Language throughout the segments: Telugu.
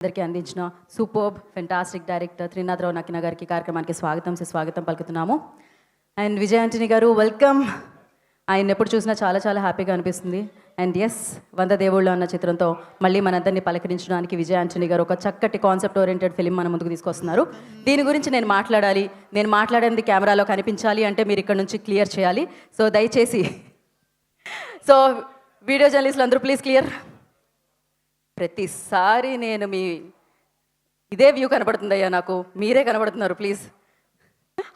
అందరికీ అందించిన సూపర్బ్ ఫెంటాస్టిక్ డైరెక్టర్ త్రినాథరావు నక్కిన గారికి కార్యక్రమానికి స్వాగతం పలుకుతున్నాము. అండ్ విజయ్ ఆంటనీ గారు వెల్కమ్. ఆయన ఎప్పుడు చూసినా చాలా చాలా హ్యాపీగా అనిపిస్తుంది. అండ్ ఎస్, 100 దేవుళ్ళు అన్న చిత్రంతో మళ్ళీ మనందరినీ పలకరించడానికి విజయ్ ఆంటనీ గారు ఒక చక్కటి కాన్సెప్ట్ ఓరియంటెడ్ ఫిలిం మన ముందుకు తీసుకొస్తున్నారు. దీని గురించి నేను మాట్లాడేది కెమెరాలో కనిపించాలి అంటే మీరు ఇక్కడ నుంచి క్లియర్ చేయాలి. సో దయచేసి వీడియో జర్నలిస్టులు అందరూ ప్లీజ్ క్లియర్. ప్రతిసారి నేను ఇదే వ్యూ కనబడుతుందయ్యా, నాకు మీరే కనబడుతున్నారు ప్లీజ్.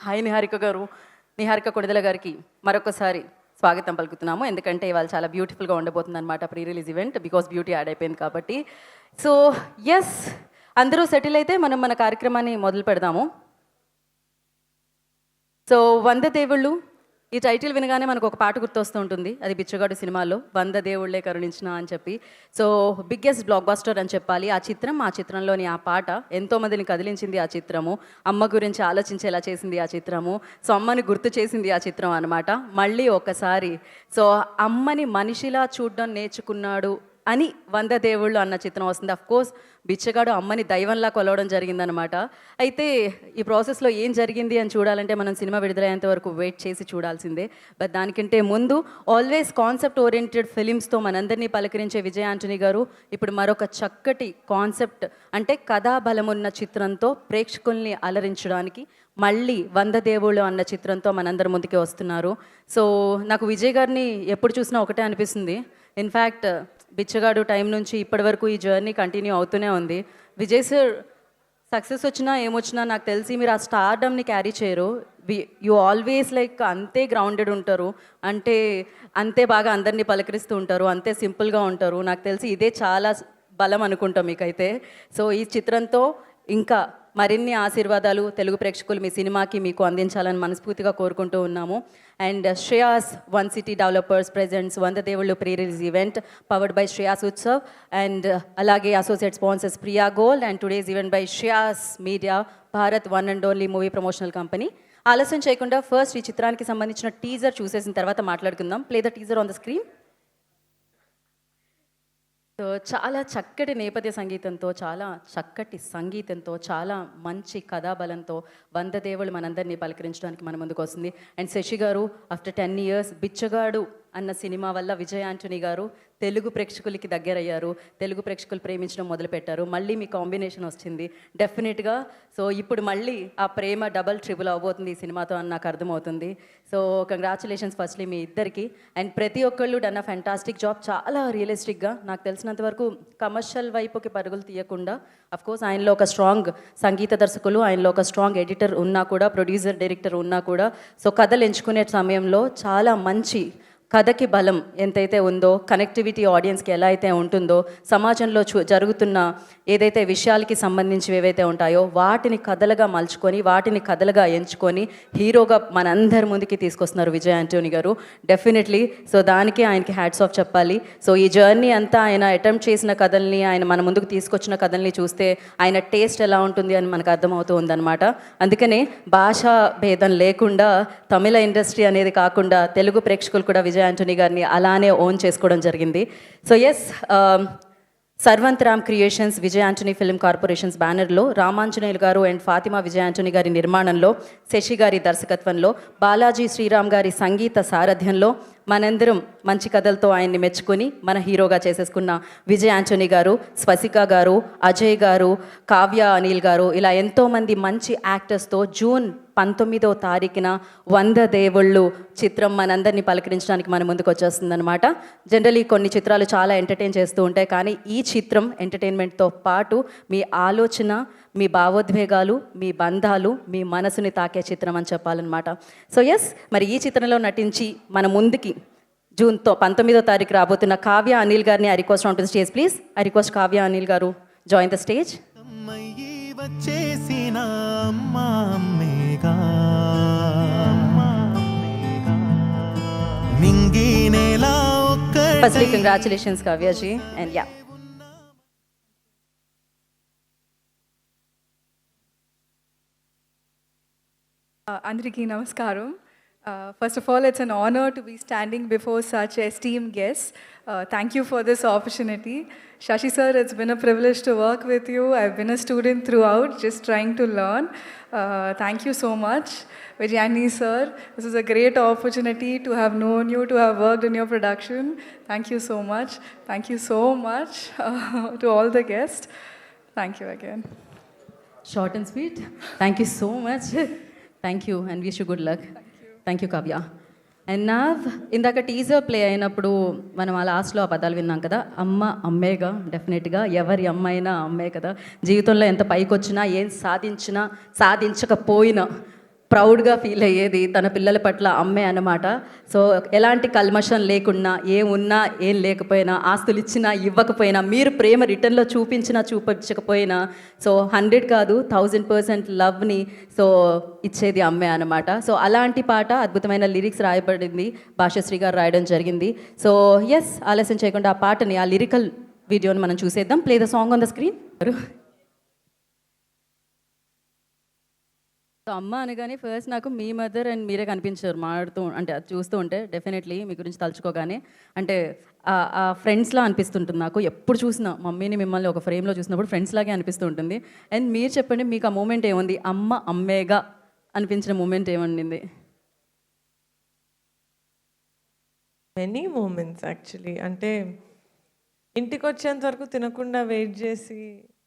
హాయ్ నిహారిక కొణిదెల గారికి మరొకసారి స్వాగతం పలుకుతున్నాము. ఎందుకంటే ఇవాళ చాలా బ్యూటిఫుల్గా ఉండబోతుంది అనమాట pre release event, because beauty add అయిపోయింది కాబట్టి. సో ఎస్, అందరూ సెటిల్ అయితే మనం మన కార్యక్రమాన్ని మొదలు పెడదాము. సో 100 దేవుళ్ళు, ఈ టైటిల్ వినగానే మనకు ఒక పాట గుర్తొస్తూ ఉంటుంది. అది బిచ్చగాడు సినిమాలో 100 దేవుళ్ళే కరుణించిన అని చెప్పి. సో బిగ్గెస్ట్ బ్లాక్ బస్టర్ అని చెప్పాలి ఆ చిత్రంలోని ఆ పాట ఎంతోమందిని కదిలించింది. ఆ చిత్రము అమ్మ గురించి ఆలోచించేలా చేసింది ఆ చిత్రము. సో అమ్మని గుర్తు చేసింది ఆ చిత్రం అనమాట. మళ్ళీ ఒకసారి సో అమ్మని మనిషిలా చూడడం నేర్చుకున్నాడు అని 100 దేవుళ్ళు అన్న చిత్రం వస్తుంది. అఫ్కోర్స్ బిచ్చగాడు అమ్మని దైవంలా కొలవడం జరిగిందనమాట. అయితే ఈ ప్రాసెస్లో ఏం జరిగింది అని చూడాలంటే మనం సినిమా విడుదలయ్యేంత వరకు వెయిట్ చేసి చూడాల్సిందే. బట్ దానికంటే ముందు ఆల్వేస్ కాన్సెప్ట్ ఓరియంటెడ్ ఫిలిమ్స్తో మనందరినీ పలకరించే విజయ్ ఆంటనీ గారు ఇప్పుడు మరొక చక్కటి కాన్సెప్ట్ అంటే కథాబలమున్న చిత్రంతో ప్రేక్షకుల్ని అలరించడానికి మళ్ళీ 100 దేవుళ్ళు అన్న చిత్రంతో మనందరి ముందుకే వస్తున్నారు. సో నాకు విజయ్ గారిని ఎప్పుడు చూసినా ఒకటే అనిపిస్తుంది. ఇన్ఫ్యాక్ట్ బిచ్చగాడు టైం నుంచి ఇప్పటి వరకు ఈ జర్నీ కంటిన్యూ అవుతూనే ఉంది. విజయ్ సార్ సక్సెస్ వచ్చినా ఏమొచ్చినా నాకు తెలిసి మీరు ఆ స్టార్డమ్ని క్యారీ చేయరు. యూ ఆల్వేస్ లైక్ అంతే గ్రౌండెడ్ ఉంటారు, అంటే అంతే బాగా అందరినీ పలకరిస్తూ ఉంటారు, అంతే సింపుల్గా ఉంటారు. నాకు తెలిసి ఇదే చాలా బలం అనుకుంటాం మీకైతే. సో ఈ చిత్రంతో ఇంకా మరిన్ని ఆశీర్వాదాలు తెలుగు ప్రేక్షకులు మీ సినిమాకి మీకు అందించాలని మనస్ఫూర్తిగా కోరుకుంటూ ఉన్నాము. And Shreyas one city developers presents 100 దేవుళ్ళు pre release event powered by Shreyas Utsav and అలాగే associate sponsors Priya gold and today's event by Shreyas media Bharat one and only movie promotional company. ఆలస్యం చేయకుండా ఫస్ట్ ఈ చిత్రానికి సంబంధించిన టీజర్ చూసేసిన తర్వాత మాట్లాడుకుందాం. Play the teaser on the screen. So చాలా చక్కటి నేపథ్య సంగీతంతో, చాలా చక్కటి సంగీతంతో, చాలా మంచి కథాబలంతో 100 దేవుళ్ళు మనందరినీ పలకరించడానికి మన ముందుకు వస్తుంది. అండ్ శశి గారు ఆఫ్టర్ 10 years బిచ్చగాడు అన్న సినిమా వల్ల విజయ్ ఆంటనీ గారు తెలుగు ప్రేక్షకులకి దగ్గరయ్యారు, తెలుగు ప్రేక్షకులు ప్రేమించడం మొదలుపెట్టారు. మళ్ళీ మీ కాంబినేషన్ వచ్చింది డెఫినెట్గా. సో ఇప్పుడు మళ్ళీ ఆ ప్రేమ డబల్ ట్రిపుల్ అవబోతుంది ఈ సినిమాతో అని నాకు అర్థమవుతుంది. సో కంగ్రాచులేషన్స్ ఫస్ట్లీ మీ ఇద్దరికి. అండ్ ప్రతి ఒక్కళ్ళు డన్ అ ఫ్యాంటాస్టిక్ జాబ్. చాలా రియలిస్టిక్గా నాకు తెలిసినంత వరకు కమర్షియల్ వైపుకి పరుగులు తీయకుండా, అఫ్కోర్స్ ఆయనలో ఒక స్ట్రాంగ్ సంగీత దర్శకులు, ఆయనలో ఒక స్ట్రాంగ్ ఎడిటర్ ఉన్నా కూడా, ప్రొడ్యూసర్ డైరెక్టర్ ఉన్నా కూడా, సో కథలు ఎంచుకునే సమయంలో చాలా మంచి కథకి బలం ఎంతైతే ఉందో, కనెక్టివిటీ ఆడియన్స్కి ఎలా అయితే ఉంటుందో, సమాజంలో జరుగుతున్న ఏదైతే విషయాలకి సంబంధించి ఏవైతే ఉంటాయో వాటిని కథలుగా మలుచుకొని, వాటిని కథలుగా ఎంచుకొని హీరోగా మనందరి ముందుకి తీసుకొస్తున్నారు విజయ్ ఆంటనీ గారు డెఫినెట్లీ. సో దానికి ఆయనకి హ్యాట్స్ ఆఫ్ చెప్పాలి. సో ఈ జర్నీ అంతా ఆయన అటెంప్ట్ చేసిన కథల్ని, ఆయన మన ముందుకు తీసుకొచ్చిన కథల్ని చూస్తే ఆయన టేస్ట్ ఎలా ఉంటుంది అని మనకు అర్థమవుతూ ఉందన్నమాట. అందుకనే భాషా భేదం లేకుండా తమిళ ఇండస్ట్రీ అనేది కాకుండా తెలుగు ప్రేక్షకులు కూడా విజయ్ ఆంటనీ గారిని అలానే ఓన్ చేసుకోవడం జరిగింది. So yes, Sarvant Ram creations Vijay Antony film corporations బ్యానర్లో రామాంజనేయులు గారు అండ్ ఫాతిమా విజయ్ ఆంటనీ గారి నిర్మాణంలో, శశి గారి దర్శకత్వంలో, బాలాజీ శ్రీరామ్ గారి సంగీత సారథ్యంలో మనందరం మంచి కథలతో ఆయన్ని మెచ్చుకొని మన హీరోగా చేసేసుకున్న విజయ్ ఆంటనీ గారు, స్వసిక గారు, అజయ్ గారు, కావ్య అనిల్ గారు, ఇలా ఎంతోమంది మంచి యాక్టర్స్తో June 19వ తారీఖున 100 దేవుళ్ళు చిత్రం మనందరినీ పలకరించడానికి మన ముందుకు వచ్చేస్తుందన్నమాట. జనరలీ కొన్ని చిత్రాలు చాలా ఎంటర్టైన్ చేస్తూ ఉంటాయి, కానీ ఈ చిత్రం ఎంటర్టైన్మెంట్తో పాటు మీ ఆలోచన, మీ భావోద్వేగాలు, మీ బంధాలు, మీ మనసుని తాకే చిత్రం అని చెప్పాలన్నమాట. సో ఎస్, మరి ఈ చిత్రంలో నటించి మన ముందుకి June 19వ తారీఖు రాబోతున్న కావ్య అనిల్ గారిని I request on to the stage please. I request Kavya Anil garu join the stage. Firstly congratulations కావ్యజీ. అండ్ యా, అందరికీ నమస్కారం. First of all, it's an honor to be standing before such esteemed guests. Thank you for this opportunity. Shashi sir, it's been a privilege to work with you. I've been a student throughout, just trying to learn. Thank you so much. Vijayani sir, this is a great opportunity to have known you, to have worked in your production. Thank you so much. Thank you so much to all the guests. Thank you again. Short and sweet. Thank you so much. Thank you and wish you good luck. Thank you Kavya. And నా ఇందాక టీజర్ ప్లే అయినప్పుడు మనం ఆ లాస్ట్లో ఆ పదాలు విన్నాం కదా, అమ్మ అమ్మేగా, డెఫినెట్గా ఎవరి అమ్మ అయినా అమ్మే కదా. జీవితంలో ఎంత పైకి వచ్చినా, ఏం సాధించినా సాధించకపోయినా ప్రౌడ్గా ఫీల్ అయ్యేది తన పిల్లల పట్ల అమ్మే అన్నమాట. సో ఎలాంటి కల్మషం లేకున్నా, ఏం ఉన్నా ఏం లేకపోయినా, ఆస్తులు ఇచ్చినా ఇవ్వకపోయినా, మీరు ప్రేమ రిటర్న్లో చూపించినా చూపించకపోయినా, సో 100 కాదు 1000% లవ్ని సో ఇచ్చేది అమ్మే అన్నమాట. సో అలాంటి పాట, అద్భుతమైన లిరిక్స్ రాయబడింది, భాషశ్రీ గారు రాయడం జరిగింది. సో ఎస్, ఆలస్యం చేయకుండా ఆ పాటని, ఆ లిరికల్ వీడియోని మనం చూసేద్దాం. Play the song on the screen. So అమ్మ అనగానే ఫస్ట్ నాకు మీ మదర్ అండ్ మీరే కనిపించారు మాట్లాడుతూ, అంటే అది చూస్తూ ఉంటే డెఫినెట్లీ మీ గురించి తలుచుకోగానే అంటే ఆ ఫ్రెండ్స్లా అనిపిస్తుంటుంది నాకు. ఎప్పుడు చూసినా మమ్మీని మిమ్మల్ని ఒక ఫ్రేమ్లో చూసినప్పుడు ఫ్రెండ్స్ లాగే అనిపిస్తూ ఉంటుంది. అండ్ మీరు చెప్పండి, మీకు ఆ మూమెంట్ ఏముంది, అమ్మ అమ్మేగా అనిపించిన మూమెంట్ ఏమండింది? Many moments actually. అంటే ఇంటికి వచ్చేంత వరకు తినకుండా వెయిట్ చేసి,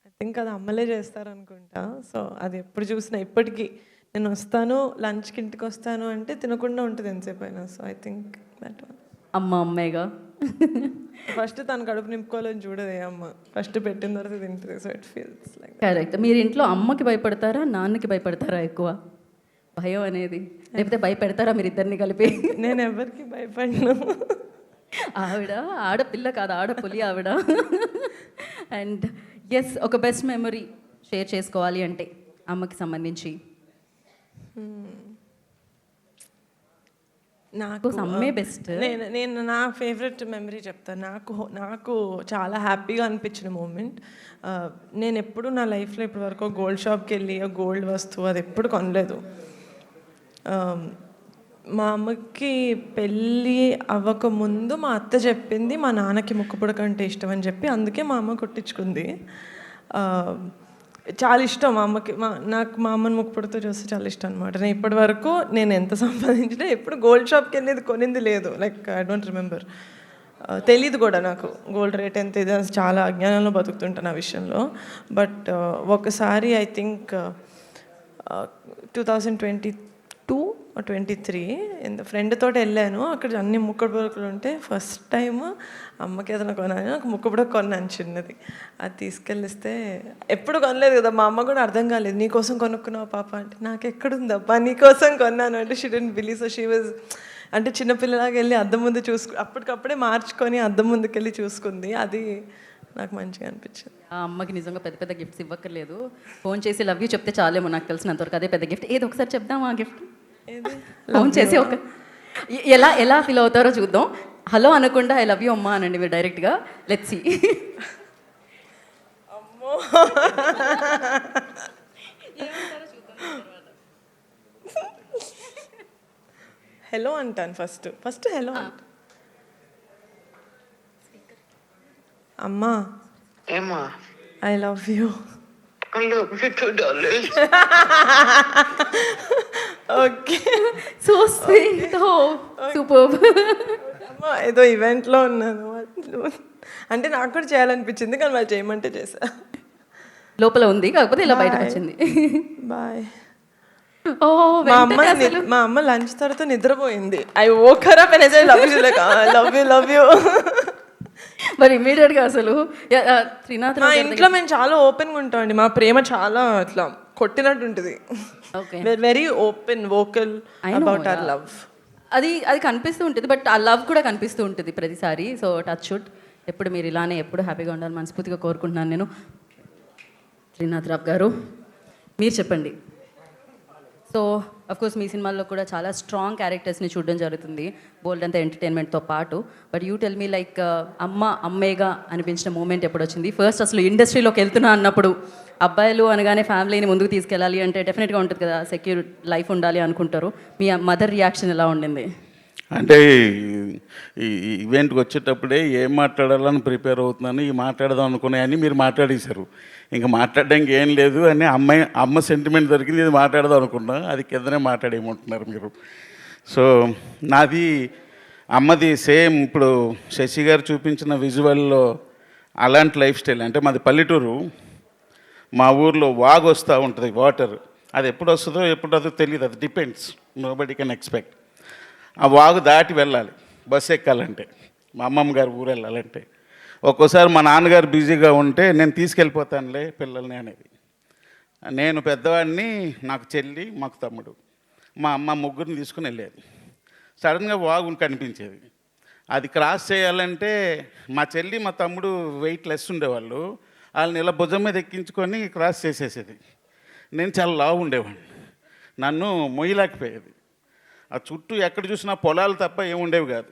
ఐ థింక్ అది అమ్మలే చేస్తారనుకుంటా. సో అది ఎప్పుడు చూసినా ఇప్పటికీ నేను వస్తాను లంచ్కి, ఇంటికి వస్తాను అంటే తినకుండా ఉంటుంది ఎంతసేపు అయినా. So I think that one. అమ్మ అమ్మేగా. ఫస్ట్ తను కడుపు నింపుకోవాలని చూడదే అమ్మ, ఫస్ట్ పెట్టిన తర్వాత తింటుంది. So it feels like correct. మీరు ఇంట్లో అమ్మకి భయపడతారా, నాన్నకి భయపడతారా ఎక్కువ? భయం అనేది, లేకపోతే భయపెడతారా మీరు ఇద్దరిని కలిపి? నేను ఎవరికి భయపడను. ఆవిడ ఆడపిల్ల కాదు, ఆడపులి ఆవిడ. అండ్ ఎస్, ఒక బెస్ట్ మెమరీ షేర్ చేసుకోవాలి అంటే అమ్మకి సంబంధించి నాకు అమ్మే బెస్ట్. నేను నా ఫేవరెట్ మెమరీ చెప్తాను. నాకు చాలా హ్యాపీగా అనిపించిన మూమెంట్, నేను ఎప్పుడు నా లైఫ్లో ఇప్పటి వరకు గోల్డ్ షాప్కి వెళ్ళి గోల్డ్ వస్తువు అది ఎప్పుడు కొనలేదు. మా అమ్మకి పెళ్ళి అవ్వకముందు మా అత్త చెప్పింది మా నాన్నకి ముక్కుపుడక అంటే ఇష్టం అని చెప్పి, అందుకే మా అమ్మ కుట్టించుకుంది. చాలా ఇష్టం మా అమ్మకి. నాకు మా అమ్మని ముక్కుపుడతో చూస్తే చాలా ఇష్టం అనమాట. నేను ఇప్పటి వరకు నేను ఎంత సంపాదించినా ఎప్పుడు గోల్డ్ షాప్కి వెళ్ళేది కొనింది లేదు. లైక్ ఐ డోంట్ రిమెంబర్, తెలీదు కూడా నాకు గోల్డ్ రేట్ ఎంత ఇది. చాలా అజ్ఞానంలో బతుకుతుంటాను ఆ విషయంలో. బట్ ఒకసారి ఐ థింక్ 2022 or 23 ఫ్రెండ్ తోటి వెళ్ళాను. అక్కడ అన్ని ముక్కడు పొరకలు ఉంటే ఫస్ట్ టైం అమ్మకి ఏదైనా కొన్నాను. నాకు ముక్కపుడ కొన్నాను చిన్నది. అది తీసుకెళ్ళిస్తే ఎప్పుడు కొనలేదు కదా, మా అమ్మ కూడా అర్థం కాలేదు. నీకోసం కొనుక్కున్నావు పాప అంటే, నాకు ఎక్కడుందబ్బా నీకోసం కొన్నాను అంటే she don't believe. So she was అంటే చిన్నపిల్లలాగా వెళ్ళి అద్దం ముందు అప్పటికప్పుడే మార్చుకొని అద్దం ముందుకు వెళ్ళి చూసుకుంది. అది నాకు మంచిగా అనిపించింది. ఆ అమ్మకి నిజంగా పెద్ద పెద్ద గిఫ్ట్స్ ఇవ్వక్కర్లేదు, ఫోన్ చేసి లవ్ యూ చెప్తే చాలేమో. నాకు తెలిసినంతవరకు అదే పెద్ద గిఫ్ట్. ఏదో ఒకసారి చెప్దాం ఆ గిఫ్ట్. ఫోన్ చేసి ఒక ఎలా ఫీల్ అవుతారో చూద్దాం. హలో అనకుండా ఐ లవ్ యూ అమ్మా అనండి మీరు డైరెక్ట్గా. Let's see. అమ్మో, హలో అంటాను ఫస్ట్ హలో అంట. అమ్మా ఏమా, I love you. Okay, so sweet. Super. అమ్మా ఏదో ఈవెంట్లో ఉన్నాను అంటే నాకు కూడా చేయాలనిపించింది, కానీ వాళ్ళు చేయమంటే చేశా. లోపల ఉంది కాకపోతే ఇలా బయటకు వచ్చింది. బాయ్. ఓ మా అమ్మ లంచ్ తర్వాత నిద్రపోయింది. I woke her up and I said love you, like love you. మరి ఇమీడియట్గా అసలు త్రినాథ్ మా ఇంట్లో మేము చాలా ఓపెన్గా ఉంటామండి. మా ప్రేమ చాలా అట్లా కొట్టినట్టు ఉంటుంది. Very open, vocal about our love. అది కనిపిస్తూ ఉంటుంది, బట్ ఆ లవ్ కూడా కనిపిస్తూ ఉంటుంది ప్రతిసారి. సో టచ్ వుడ్, ఎప్పుడు మీరు ఇలానే ఎప్పుడు హ్యాపీగా ఉండాలి మనస్ఫూర్తిగా కోరుకుంటున్నాను నేను. త్రినాథ్ రావు గారు, మీరు చెప్పండి. సో అఫ్కోర్స్ మీ సినిమాల్లో కూడా చాలా స్ట్రాంగ్ క్యారెక్టర్స్ని చూడడం జరుగుతుంది, బోల్డ్ అంతా ఎంటర్టైన్మెంట్తో పాటు. But you tell me, like అమ్మ అమ్మేగా అనిపించిన మూమెంట్ ఎప్పుడు వచ్చింది? ఫస్ట్ అసలు ఇండస్ట్రీలోకి వెళ్తున్నా అన్నప్పుడు అబ్బాయిలు అనగానే ఫ్యామిలీని ముందుకు తీసుకెళ్ళాలి అంటే డెఫినెట్గా ఉంటుంది కదా, సెక్యూర్ లైఫ్ ఉండాలి అనుకుంటారు. మీ మదర్ రియాక్షన్ ఎలా ఉండింది? అంటే ఈ ఈవెంట్కి వచ్చేటప్పుడే ఏం మాట్లాడాలని ప్రిపేర్ అవుతున్నాను, ఈ మాట్లాడదాం అనుకున్నాయని మీరు మాట్లాడేశారు. ఇంకా మాట్లాడడానికి ఏం లేదు అని అమ్మ సెంటిమెంట్ దొరికింది, ఇది మాట్లాడదాం అనుకున్నా, అది కిందనే మాట్లాడేయమంటున్నారు మీరు. సో నాది అమ్మది సేమ్ ఇప్పుడు శశి గారు చూపించిన విజువల్లో అలాంటి లైఫ్ స్టైల్. అంటే మాది పల్లెటూరు, మా ఊర్లో వాగు వస్తూ ఉంటుంది, వాటర్. అది ఎప్పుడు వస్తుందో ఎప్పుడు తెలియదు, అది depends, nobody can expect. ఆ వాగు దాటి వెళ్ళాలి బస్సు ఎక్కాలంటే, మా అమ్మమ్మ గారు ఊరు వెళ్ళాలంటే. ఒక్కోసారి మా నాన్నగారు బిజీగా ఉంటే నేను తీసుకెళ్ళిపోతానులే పిల్లల్ని అనేది. నేను పెద్దవాడిని, నాకు చెల్లి, మాకు తమ్ముడు, మా అమ్మ ముగ్గురిని తీసుకుని వెళ్ళేది. సడన్గా వాగు కనిపించేది, అది క్రాస్ చేయాలంటే మా చెల్లి మా తమ్ముడు వెయిట్ లెస్ ఉండేవాళ్ళు, వాళ్ళని ఇలా భుజం మీద ఎక్కించుకొని క్రాస్ చేసేసేది. నేను చాలా లావు ఉండేవాడిని, నన్ను మొయ్యలేకపోయేది. ఆ చుట్టూ ఎక్కడ చూసినా పొలాలు తప్ప ఏముండేవి కాదు.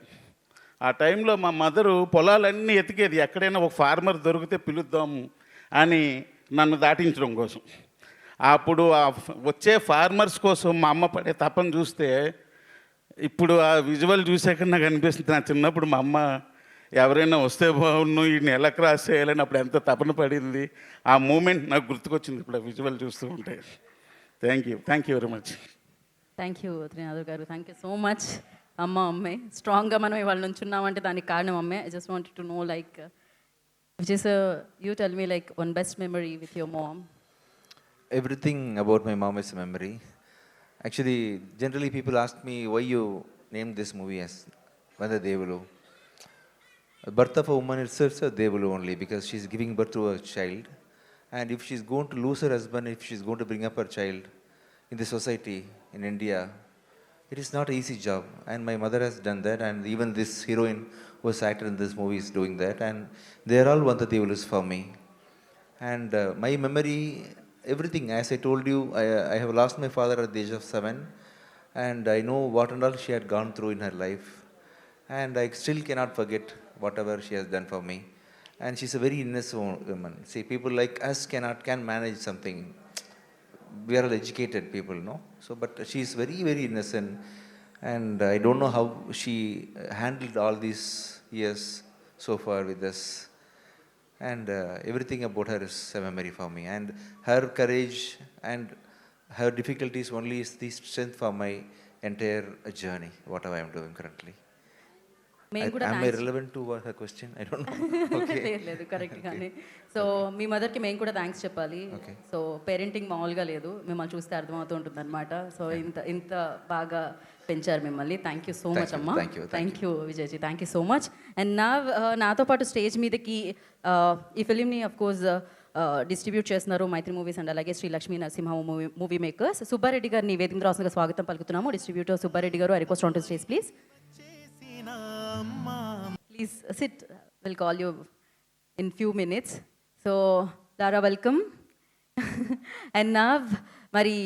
ఆ టైంలో మా మదరు పొలాలన్నీ ఎతికేది, ఎక్కడైనా ఒక ఫార్మర్ దొరికితే పిలుద్దాము అని నన్ను దాటించడం కోసం. అప్పుడు ఆ వచ్చే ఫార్మర్స్ కోసం మా అమ్మ పడే తపన చూస్తే, ఇప్పుడు ఆ విజువల్ చూసాక నాకు అనిపిస్తుంది, నా చిన్నప్పుడు మా అమ్మ ఎవరైనా వస్తే బాగున్ను, వీడిని ఎలా క్రాస్ చేయాలని అప్పుడు ఎంత తపన పడింది. ఆ మూమెంట్ నాకు గుర్తుకొచ్చింది ఇప్పుడు ఆ విజువల్ చూస్తూ ఉంటే. Thank you very much. Thank you Trinath గారు, థ్యాంక్ యూ సో మచ్. అమ్మే స్ట్రాంగ్గా మనం ఇవాళ నుంచి ఉన్నామంటే దానికి కారణం అమ్మే. I just wanted to know like which is you tell me like one best memory with your mom. Everything about my mom is a memory. Actually, generally people ask me why you named this movie as Vanda Devulu. The birth of a woman itself is a Devulu only because she's giving birth to a child. And if she's going to lose her husband, if she's going to bring up her child in the society in India, it is not an easy job. And my mother has done that, and even this heroine who was acted in this movie is doing that. And they are all Vanda Devulus for me. And my memory, everything, as I told you, I have lost my father at the age of 7, and I know what and all she had gone through in her life, and I still cannot forget whatever she has done for me. And she's a very innocent woman. See, people like us can manage something. We are all educated people, no? So, but she's very, very innocent, and I don't know how she handled all these years so far with us. And everything about her is a memory for me. And her courage and her difficulties only is the strength for my entire journey, whatever I am doing currently. Am I relevant to her question? I don't know. Okay. లేదు కరెక్ట్ కానీ. సో మీ మదర్కి మేము కూడా థ్యాంక్స్ చెప్పాలి. సో పేరెంటింగ్ మామూలుగా లేదు, మిమ్మల్ని చూస్తే అర్థమవుతూ ఉంటుంది అనమాట. సో ఇంత బాగా పెంచారు మిమ్మల్ని. థ్యాంక్ యూ సో మచ్ అమ్మా. థ్యాంక్ యూ విజయ్జీ, thank you so much. And నాతో పాటు స్టేజ్ మీదకి ఈ ఫిలింని అఫ్ కోర్స్ డిస్ట్రిబ్యూట్ చేస్తున్నారు మైత్రి మూవీస్ అండ్ అలాగే శ్రీ లక్ష్మీ నరసింహ మూవీ మేకర్స్. సుబ్బారెడ్డి గారిని వేదిక రాసుగా స్వాగతం పలుకుతున్నాము. డిస్ట్రిబ్యూటర్ సుబ్బారెడ్డి గారు, I request on to stage please. Please sit. We'll call you in few minutes. So, Lara, welcome. And now, Mari,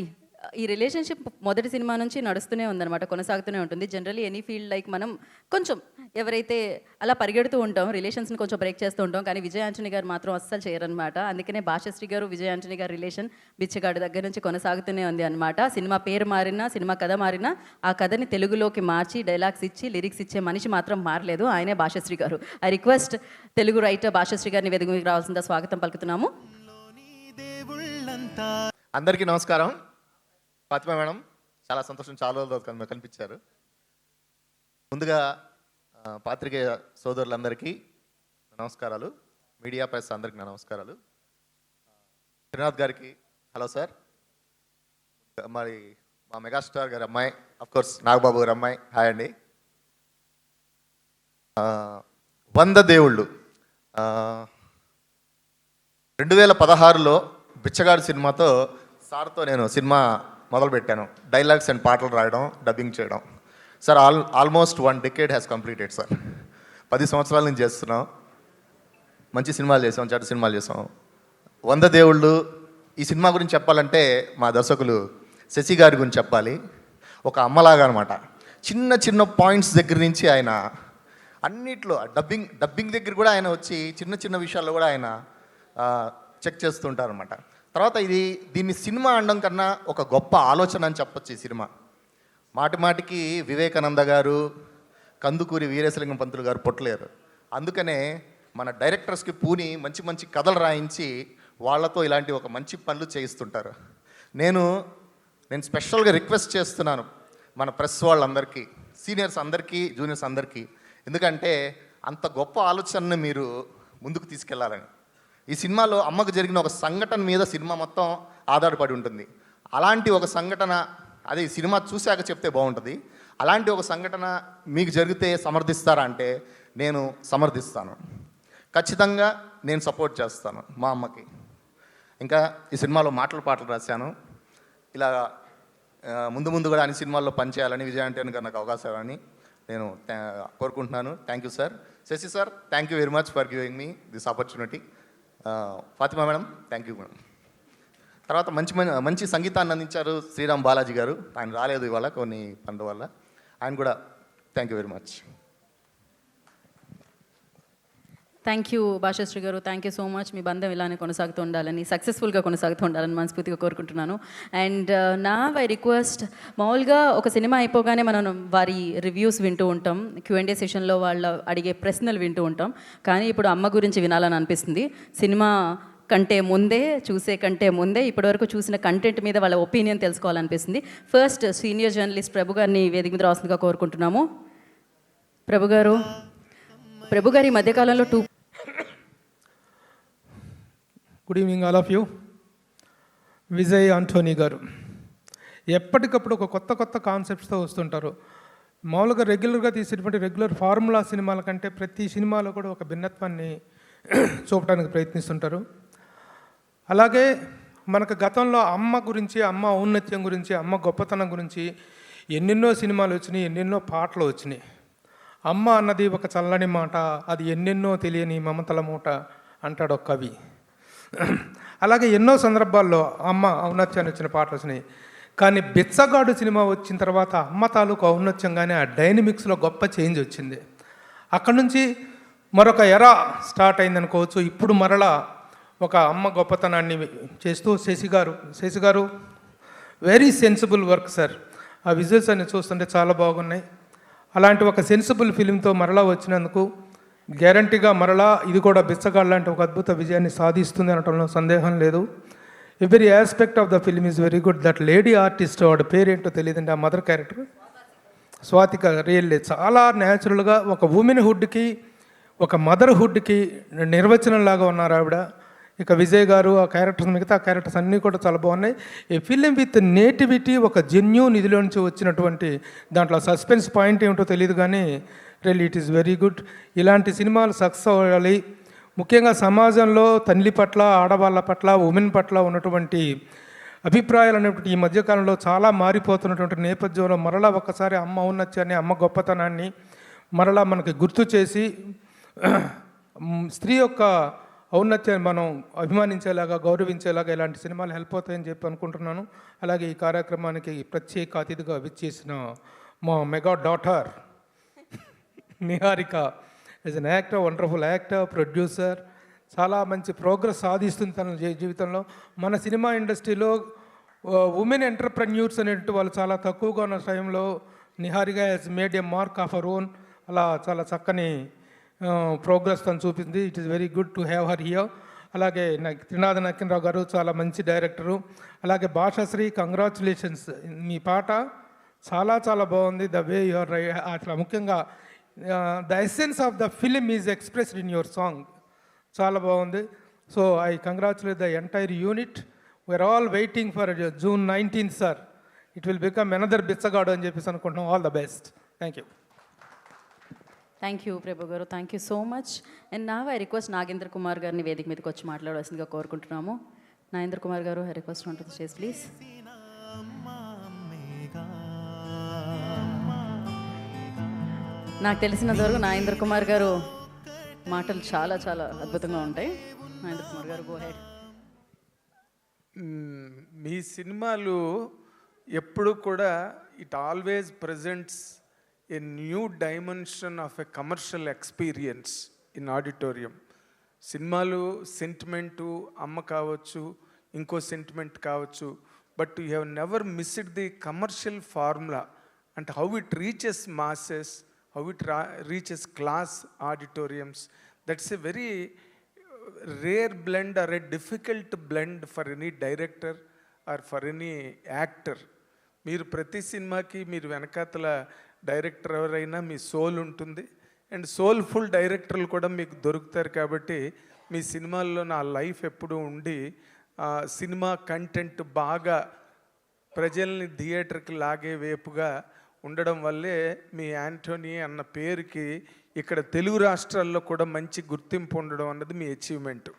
ఈ రిలేషన్షిప్ మొదటి సినిమా నుంచి నడుస్తూనే ఉందన్నమాట, కొనసాగుతూనే ఉంటుంది. జనరలీ ఎనీ ఫీల్డ్ లైక్ మనం కొంచెం ఎవరైతే అలా పరిగెడుతూ ఉంటాం, రిలేషన్స్ని కొంచెం బ్రేక్ చేస్తూ ఉంటాం, కానీ విజయ్ ఆంటనీ గారు మాత్రం అస్సలు చేయరనమాట. అందుకనే భాషశ్రీ గారు విజయ్ ఆంటనీ గారి రిలేషన్ బిచ్చగాడు దగ్గర నుంచి కొనసాగుతూనే ఉంది అనమాట. సినిమా పేరు మారినా, సినిమా కథ మారినా, ఆ కథని తెలుగులోకి మార్చి డైలాగ్స్ ఇచ్చి లిరిక్స్ ఇచ్చే మనిషి మాత్రం మారలేదు, ఆయనే భాషశ్రీ గారు. I request Telugu writer Bhashasree గారిని వేదిక మీకు రావాల్సిందిగా స్వాగతం పలుకుతున్నాము. అందరికీ నమస్కారం. ఫాతిమా మేడం, చాలా సంతోషం, చాలా రోజులు కనిపించారు. ముందుగా పాత్రికేయ సోదరులందరికీ నమస్కారాలు, మీడియా ప్రెస్ అందరికీ నా నమస్కారాలు. త్రినాథ్ గారికి హలో సార్. మరి మా మెగాస్టార్ గారి అమ్మాయి, అఫ్కోర్స్ నాగబాబు గారి అమ్మాయి, హాయ్ అండి. వంద దేవుళ్ళు 2016లో బిచ్చగాడు సినిమాతో సార్తో నేను సినిమా మొదలుపెట్టాను. డైలాగ్స్ అండ్ పాటలు రాయడం, డబ్బింగ్ చేయడం. Sir almost 1 decade has completed sir. 10 సంవత్సరాల నుంచి చేస్తున్నాం. మంచి సినిమాలు చేసాం, చెడ్డ సినిమాలు చేసాం. 100 దేవుళ్ళు ఈ సినిమా గురించి చెప్పాలంటే మా దర్శకులు శశి గారి గురించి చెప్పాలి. ఒక అమ్మలాగా అనమాట. చిన్న చిన్న పాయింట్స్ దగ్గర నుంచి ఆయన అన్నిట్లో డబ్బింగ్ దగ్గర కూడా ఆయన వచ్చి చిన్న చిన్న విషయాల్లో కూడా ఆయన చెక్ చేస్తుంటారనమాట. తర్వాత దీన్ని సినిమా అనడం కన్నా ఒక గొప్ప ఆలోచన అని చెప్పొచ్చు ఈ సినిమా. మాటి మాటికి వివేకానంద గారు, కందుకూరి వీరేశలింగం పంతులు గారు పుట్టలేరు. అందుకనే మన డైరెక్టర్స్కి పూని మంచి మంచి కథలు రాయించి వాళ్ళతో ఇలాంటి ఒక మంచి పనులు చేయిస్తుంటారు. నేను స్పెషల్గా రిక్వెస్ట్ చేస్తున్నాను మన ప్రెస్ వాళ్ళందరికీ, సీనియర్స్ అందరికీ, జూనియర్స్ అందరికీ, ఎందుకంటే అంత గొప్ప ఆలోచనను మీరు ముందుకు తీసుకెళ్లాలని. ఈ సినిమాలో అమ్మకు జరిగిన ఒక సంఘటన మీద సినిమా మొత్తం ఆధారపడి ఉంటుంది. అలాంటి ఒక సంఘటన, అదే ఈ సినిమా చూశాక చెప్తే బాగుంటుంది. అలాంటి ఒక సంఘటన మీకు జరిగితే సమర్థిస్తారా అంటే నేను సమర్థిస్తాను. ఖచ్చితంగా నేను సపోర్ట్ చేస్తాను మా అమ్మకి. ఇంకా ఈ సినిమాలో పాటలు రాశాను. ఇలా ముందు ముందు కూడా అన్ని సినిమాల్లో పనిచేయాలని, విజయ్ ఆంటోనీ గారు నాకు అవకాశం ఇవ్వాలని నేను కోరుకుంటున్నాను. Thank you sir. Shashi sir, thank you very much for giving me this opportunity. Fatima madam, thank you madam. తర్వాత మంచి సంగీతాన్ని అందించారు శ్రీరామ్ బాలాజీ గారు. ఆయన రాలేదు ఇవాళ కొన్ని పనుల వల్ల. ఆయన కూడా thank you very much. Thank you Bhashasri garu, thank you so much. మీ బంధం ఇలానే కొనసాగుతూ ఉండాలని, సక్సెస్ఫుల్గా కొనసాగుతూ ఉండాలని మనస్ఫూర్తిగా కోరుకుంటున్నాను. అండ్ నా ఐ రిక్వెస్ట్, మామూలుగా ఒక సినిమా అయిపోగానే మనం వారి రివ్యూస్ వింటూ ఉంటాం, Q&A సెషన్లో వాళ్ళు అడిగే ప్రశ్నలు వింటూ ఉంటాం. కానీ ఇప్పుడు అమ్మ గురించి వినాలని అనిపిస్తుంది. సినిమా కంటే ముందే, చూసే కంటే ముందే ఇప్పటివరకు చూసిన కంటెంట్ మీద వాళ్ళ ఒపీనియన్ తెలుసుకోవాలనిపిస్తుంది. ఫస్ట్ సీనియర్ జర్నలిస్ట్ ప్రభు గారిని వేదిక మీద రాస్తుందిగా కోరుకుంటున్నాము. ప్రభు గారు ఈ మధ్యకాలంలో good evening all of you. Vijay Antony garu ఎప్పటికప్పుడు ఒక కొత్త కాన్సెప్ట్స్తో వస్తుంటారు. మామూలుగా రెగ్యులర్గా తీసేటువంటి రెగ్యులర్ ఫార్ములా సినిమాల కంటే ప్రతి సినిమాలో కూడా ఒక భిన్నత్వాన్ని చూపడానికి ప్రయత్నిస్తుంటారు. అలాగే మనకు గతంలో అమ్మ గురించి, అమ్మ ఔన్నత్యం గురించి, అమ్మ గొప్పతనం గురించి ఎన్నెన్నో సినిమాలు వచ్చినాయి, ఎన్నెన్నో పాటలు వచ్చినాయి. అమ్మ అన్నది ఒక చల్లని మాట, అది ఎన్నెన్నో తెలియని మమతల మూట అంటాడు ఒక కవి. అలాగే ఎన్నో సందర్భాల్లో అమ్మ ఔన్నత్యాన్ని వచ్చిన పాటలు వచ్చినాయి. కానీ బిచ్చగాడు సినిమా వచ్చిన తర్వాత అమ్మ తాలూకు ఔన్నత్యంగానే ఆ డైనమిక్స్లో గొప్ప చేంజ్ వచ్చింది. అక్కడి నుంచి మరొక ఎరా స్టార్ట్ అయిందనుకోవచ్చు. ఇప్పుడు మరలా ఒక అమ్మ గొప్పతనాన్ని చేస్తూ శశి గారు వెరీ సెన్సిబుల్ వర్క్ సార్. ఆ విజువల్స్ అన్ని చూస్తుంటే చాలా బాగున్నాయి. అలాంటి ఒక సెన్సిబుల్ ఫిలింతో మరలా వచ్చినందుకు గ్యారంటీగా మరలా ఇది కూడా బిచ్చగాడు లాంటి ఒక అద్భుత విజయాన్ని సాధిస్తుంది అనటంలో సందేహం లేదు. Every aspect of the film is very good. That lady artist, వాడు పేరేంటో తెలియదండి, ఆ మదర్ క్యారెక్టర్ స్వాతిక రియల్లీ చాలా న్యాచురల్గా ఒక ఉమెన్హుడ్కి, ఒక మదర్హుడ్కి నిర్వచనం లాగా ఉన్నారు ఆవిడ. ఇక విజయ్ గారు ఆ క్యారెక్టర్స్, మిగతా క్యారెక్టర్స్ అన్నీ కూడా చాలా బాగున్నాయి. ఈ ఫిలిం విత్ నేటివిటీ, ఒక జెన్యూన్ ఇదిలో నుంచి వచ్చినటువంటి, దాంట్లో సస్పెన్స్ పాయింట్ ఏమిటో తెలియదు కానీ really it is very good. ఇలాంటి సినిమాలు సక్సెస్ అవ్వాలి. ముఖ్యంగా సమాజంలో తల్లి పట్ల, ఆడవాళ్ళ పట్ల, ఉమెన్ పట్ల ఉన్నటువంటి అభిప్రాయాలు అనేటువంటి ఈ మధ్యకాలంలో చాలా మారిపోతున్నటువంటి నేపథ్యంలో మరలా ఒకసారి అమ్మ ఔన్నత్యాన్ని, అమ్మ గొప్పతనాన్ని మరలా మనకి గుర్తు చేసి స్త్రీ యొక్క ఔన్నత్యాన్ని మనం అభిమానించేలాగా, గౌరవించేలాగా ఇలాంటి సినిమాలు హెల్ప్ అవుతాయని చెప్పి అనుకుంటున్నాను. అలాగే ఈ కార్యక్రమానికి ప్రత్యేక అతిథిగా విచ్చేసిన మా mega daughter Niharika as an actor, wonderful actor, producer, చాలా మంచి ప్రోగ్రెస్ సాధిస్తుంది తన జీవితంలో. మన సినిమా ఇండస్ట్రీలో ఉమెన్ ఎంటర్ప్రెన్యూర్స్ అనేటువంటి వాళ్ళు చాలా తక్కువగా ఉన్న టైంలో Niharika has made A mark of our own. అలా చాలా చక్కని ప్రోగ్రెస్ తను చూపింది. It is very good to have her here. అలాగే త్రినాథ నరసింహరావు గారు చాలా మంచి డైరెక్టరు. అలాగే భాషాశ్రీ, కంగ్రాచులేషన్స్. మీ పాట చాలా చాలా బాగుంది. ద వే యువర్ అట్లా ముఖ్యంగా the essence of the film is expressed in your song. చాలా బాగుంది. So I congratulate the entire unit. We are all waiting for June 19th sir. It will become another Bichagadu అని చెప్పేసి అనుకుంటున్నాం. All the best. Thank you. Thank you Prabhu garu, thank you so much. And నా ఐ రిక్వెస్ట్ నాగేంద్ర కుమార్ గారిని వేదిక మీదకి వచ్చి మాట్లాడవలసిందిగా కోరుకుంటున్నాము. నాగేంద్ర కుమార్ గారు, ఐ రిక్వెస్ట్ ఉంటుంది చేసి ప్లీజ్. నాకు తెలిసినంత వరకు నాగేంద్ర కుమార్ గారు మాటలు చాలా చాలా అద్భుతంగా ఉంటాయి. నాగేంద్ర కుమార్ గారు, గో హెడ్. మీ సినిమాలు ఎప్పుడు కూడా it always presents a new dimension of a commercial experience in auditorium. సినిమాలు సెంటిమెంటు, అమ్మ కావచ్చు, ఇంకో సెంటిమెంట్ కావచ్చు, but you have never missed the commercial formula and how it reaches masses, how it reaches class auditoriums. That's a very rare blend or a difficult blend for any director or for any actor. మీరు ప్రతి సినిమాకి మీరు వెనకాతల డైరెక్టర్ ఎవరైనా మీ సోల్ ఉంటుంది, అండ్ సోల్ఫుల్ డైరెక్టర్లు కూడా మీకు దొరుకుతారు. కాబట్టి మీ సినిమాల్లో నా లైఫ్ ఎప్పుడూ ఉండి సినిమా కంటెంట్ బాగా ప్రజల్ని థియేటర్కి లాగే వేపుగా ఉండడం వల్లే మీ యాంటోనీ అన్న పేరుకి ఇక్కడ తెలుగు రాష్ట్రాల్లో కూడా మంచి గుర్తింపు ఉండడం అన్నది మీ అచీవ్మెంట్.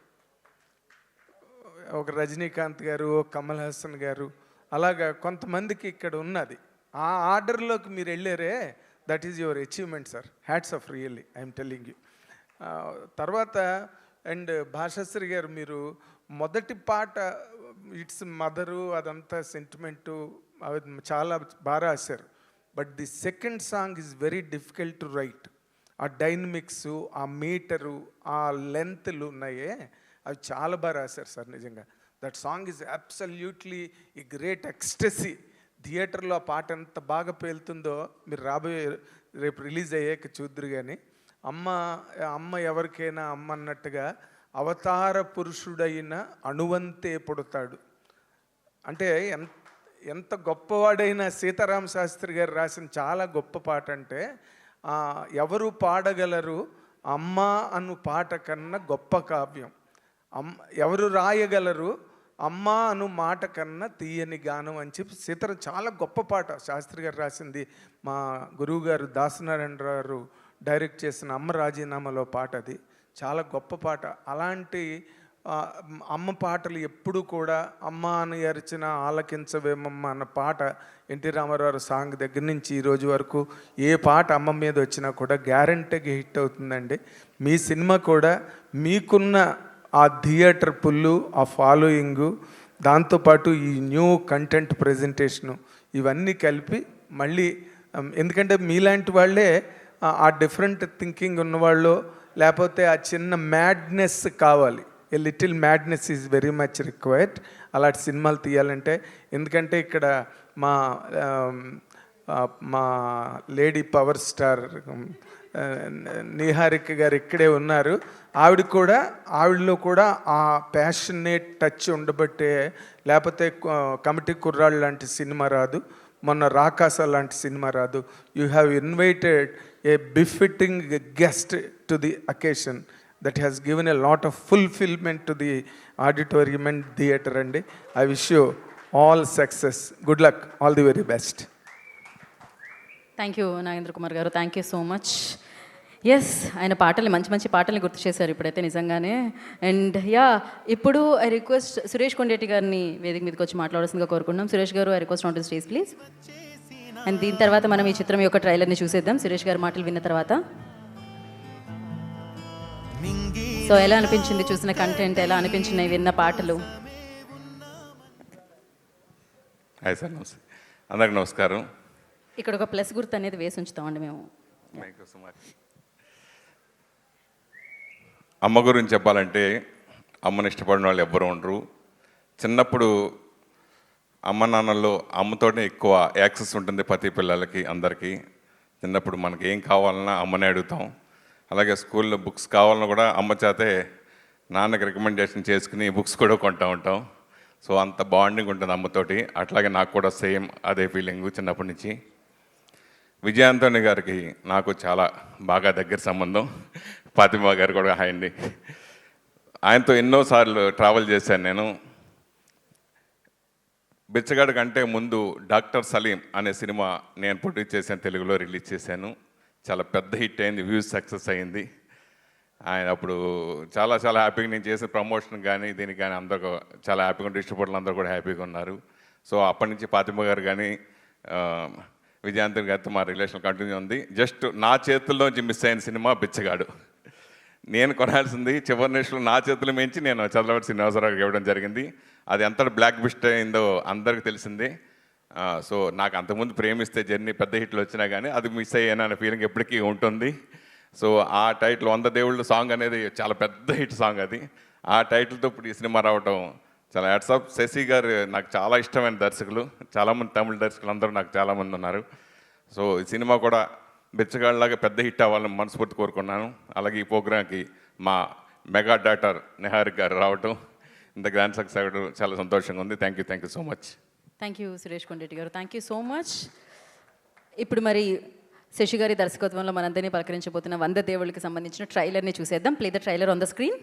ఒక రజనీకాంత్ గారు, కమల్ హాసన్ గారు, అలాగా కొంతమందికి ఇక్కడ ఉన్నది. ఆ ఆర్డర్లోకి మీరు వెళ్ళారే, that is your achievement sir. Hats off really, I'm telling you. తర్వాత అండ్ భాషాశ్రీ గారు, మీరు మొదటి పాట ఇట్స్ మదరు, అదంతా సెంటిమెంటు, అవి చాలా బాగా రాశారు. But the second song is very difficult to right. ఆ డైనమిక్స్, ఆ మీటరు, ఆ లెంత్లు ఉన్నాయే, అవి చాలా బాగా రాశారు సార్ నిజంగా. దట్ సాంగ్ ఈజ్ అబ్సల్యూట్లీ ఈ గ్రేట్ ఎక్స్టసీ. థియేటర్లో ఆ పాట ఎంత బాగా పేలుతుందో మీరు రాబోయే రేపు రిలీజ్ అయ్యాక చూద్దరు. కానీ అమ్మ ఎవరికైనా అమ్మ అన్నట్టుగా అవతార పురుషుడైన అణువంతే పుడతాడు అంటే ఎంత గొప్పవాడైన సీతారామ శాస్త్రి గారు రాసిన చాలా గొప్ప పాట. అంటే ఎవరు పాడగలరు అమ్మ అను పాట కన్నా గొప్ప కావ్యం, ఎవరు రాయగలరు అమ్మ అను మాట కన్నా తీయని గానం అని చెప్పి సీతారాం చాలా గొప్ప పాట శాస్త్రి గారు రాసింది. మా గురువు గారు దాసనారాయణ గారు డైరెక్ట్ చేసిన అమ్మ రాజీనామాలో పాట, అది చాలా గొప్ప పాట. అలాంటి అమ్మ పాటలు ఎప్పుడు కూడా అమ్మ అని అరిచిన ఆలకించవేమమ్మ అన్న పాట ఎన్టీ రామారావు సాంగ్ దగ్గర నుంచి ఈ రోజు వరకు ఏ పాట అమ్మ మీద వచ్చినా కూడా గ్యారంటీగా హిట్ అవుతుందండి. మీ సినిమా కూడా మీకున్న ఆ థియేటర్ పుల్లు, ఆ ఫాలోయింగు, దాంతోపాటు ఈ న్యూ కంటెంట్ ప్రజెంటేషను, ఇవన్నీ కలిపి మళ్ళీ, ఎందుకంటే మీలాంటి వాళ్ళే ఆ డిఫరెంట్ థింకింగ్ ఉన్నవాళ్ళు, లేకపోతే ఆ చిన్న మ్యాడ్నెస్ కావాలి. A little madness is very much required అలాంటి సినిమాలు తీయాలంటే. ఎందుకంటే ఇక్కడ మా లేడీ పవర్ స్టార్ నిహారిక గారు ఇక్కడే ఉన్నారు. ఆవిడలో కూడా ఆ ప్యాషనేట్ టచ్ ఉండబట్టే, లేకపోతే కమిటీ కుర్రాళ్ళు లాంటి సినిమా రాదు, మొన్న రాకాస లాంటి సినిమా రాదు. You have invited A befitting guest to the occasion that has given a lot of fulfillment to the auditorium and theatre and I wish you all success. Good luck, all the very best. Thank you Nagendra Kumar garu, thank you so much. Yes, ఆయన పాటల్ని మంచి మంచి పాటల్ని గుర్తు చేశారు ఇప్పుడైతే నిజంగానే. అండ్ ఇప్పుడు ఐ రిక్వెస్ట్ సురేష్ కొండేటి గారిని వేదిక మీదకి వచ్చి మాట్లాడాల్సిందిగా కోరుకుంటున్నాం. సురేష్ గారు, I request on to stage please. And దీని తర్వాత మనం ఈ చిత్రం యొక్క ట్రైలర్ని చూసేద్దాం సురేష్ గారి మాటలు విన్న తర్వాత. సో ఎలా అనిపించింది చూసిన కంటెంట్, ఎలా అనిపించినాయి విన్న పాటలు? హాయ్ సార్, నమస్తే, అందరికి నమస్కారం. ఇక్కడ ఒక ప్లస్ గుర్తు అనేది వేసి ఉంచుతామండి మేము. అమ్మ గురించి చెప్పాలంటే, అమ్మని ఇష్టపడిన వాళ్ళు ఎవ్వరు ఉండరు. చిన్నప్పుడు అమ్మ నాన్నల్లో అమ్మతోనే ఎక్కువ యాక్సెస్ ఉంటుంది ప్రతి పిల్లలకి, అందరికీ. చిన్నప్పుడు మనకి ఏం కావాలన్నా అమ్మనే అడుగుతాం. అలాగే స్కూల్లో బుక్స్ కావాలన్నా కూడా అమ్మ చేతే నాన్నకి రికమెండేషన్ చేసుకుని బుక్స్ కూడా కొంటూ ఉంటాం. సో అంత బాండింగ్ ఉంటుంది అమ్మతోటి. అట్లాగే నాకు కూడా సేమ్ అదే ఫీలింగ్ చిన్నప్పటి నుంచి. విజయ్ ఆంటోనీ గారికి నాకు చాలా బాగా దగ్గర సంబంధం. ఫాతిమా గారు కూడా హాయ్ అండి. ఆయనతో ఎన్నోసార్లు ట్రావెల్ చేశాను నేను. బిచ్చగాడు కంటే ముందు డాక్టర్ సలీం అనే సినిమా నేను ప్రొడ్యూస్ చేశాను, తెలుగులో రిలీజ్ చేశాను. చాలా పెద్ద హిట్ అయింది, వ్యూస్ సక్సెస్ అయింది. ఆయన అప్పుడు చాలా చాలా హ్యాపీగా నేను చేసిన ప్రమోషన్ కానీ దీనికి కానీ అందరూ చాలా హ్యాపీగా ఉంటే, డిస్ట్రిబ్యూటర్లు అందరూ కూడా హ్యాపీగా ఉన్నారు. సో అప్పటి నుంచి ఫాతిమా గారు కానీ విజయాంతన్ గారితో మా రిలేషన్ కంటిన్యూ ఉంది. జస్ట్ నా చేతుల్లోంచి మిస్ అయిన సినిమా బిచ్చగాడు. నేను కొనాల్సింది చివరి నిమిషంలో నా చేతులు మించి నేను చంద్రబాబు శ్రీనివాసరావుకి ఇవ్వడం జరిగింది. అది ఎంత బ్లాక్ బస్ట్ అయిందో అందరికీ తెలిసిందే. సో నాకు అంతకుముందు ప్రేమిస్తే జర్నీ పెద్ద హిట్లు వచ్చినా కానీ అది మిస్ అయ్యాను అనే ఫీలింగ్ ఎప్పటికీ ఉంటుంది. సో ఆ టైటిల్ 100 దేవుళ్ళు సాంగ్ అనేది చాలా పెద్ద హిట్ సాంగ్. అది ఆ టైటిల్తో ఇప్పుడు ఈ సినిమా రావడం చాలా హ్యాట్స్ ఆఫ్. శశి గారు నాకు చాలా ఇష్టమైన దర్శకులు. చాలామంది తమిళ దర్శకులు అందరూ నాకు చాలామంది ఉన్నారు. సో ఈ సినిమా కూడా బిచ్చగాళ్ళలాగా పెద్ద హిట్ అవ్వాలని మనస్ఫూర్తి కోరుకున్నాను. అలాగే ఈ ప్రోగ్రామ్కి మా మెగా డాటర్ నిహారిక గారు రావటం, ఇంత గ్రాండ్ సక్సెస్ అవ్వడం చాలా సంతోషంగా ఉంది. Thank you so much. Thank you Suresh Kondareddy గారు, థ్యాంక్ యూ సో మచ్. ఇప్పుడు మరి శశి గారి దర్శకత్వంలో మనందరినీ పలకరించబోతున్న 100 దేవుళ్ళకి సంబంధించిన ట్రైలర్ని చూసేద్దాం. Play the trailer on the screen.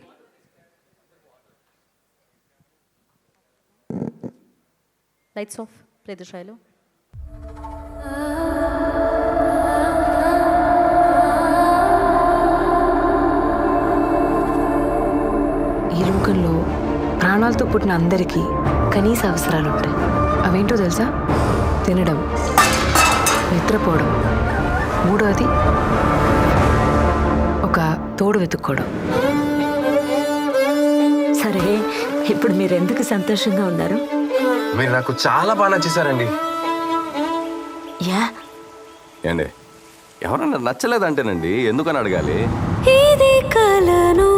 Lights off, play the trailer. ఈ లోకంలో ప్రాణాలతో పుట్టిన అందరికీ కనీస అవసరాలు ఉంటాయి. అవేంటో తెలుసా? తినడం, నిద్రపోవడం, మూడోది ఒక తోడు వెతుక్కోవడం. సరే, ఇప్పుడు మీరు ఎందుకు సంతోషంగా ఉన్నారు? మీరు నాకు చాలా బాగా నచ్చేసారండి. యా, ఏండి ఎవరన్నా నచ్చలేదంటేనండి ఎందుకని అడగాలి? ఇది కలను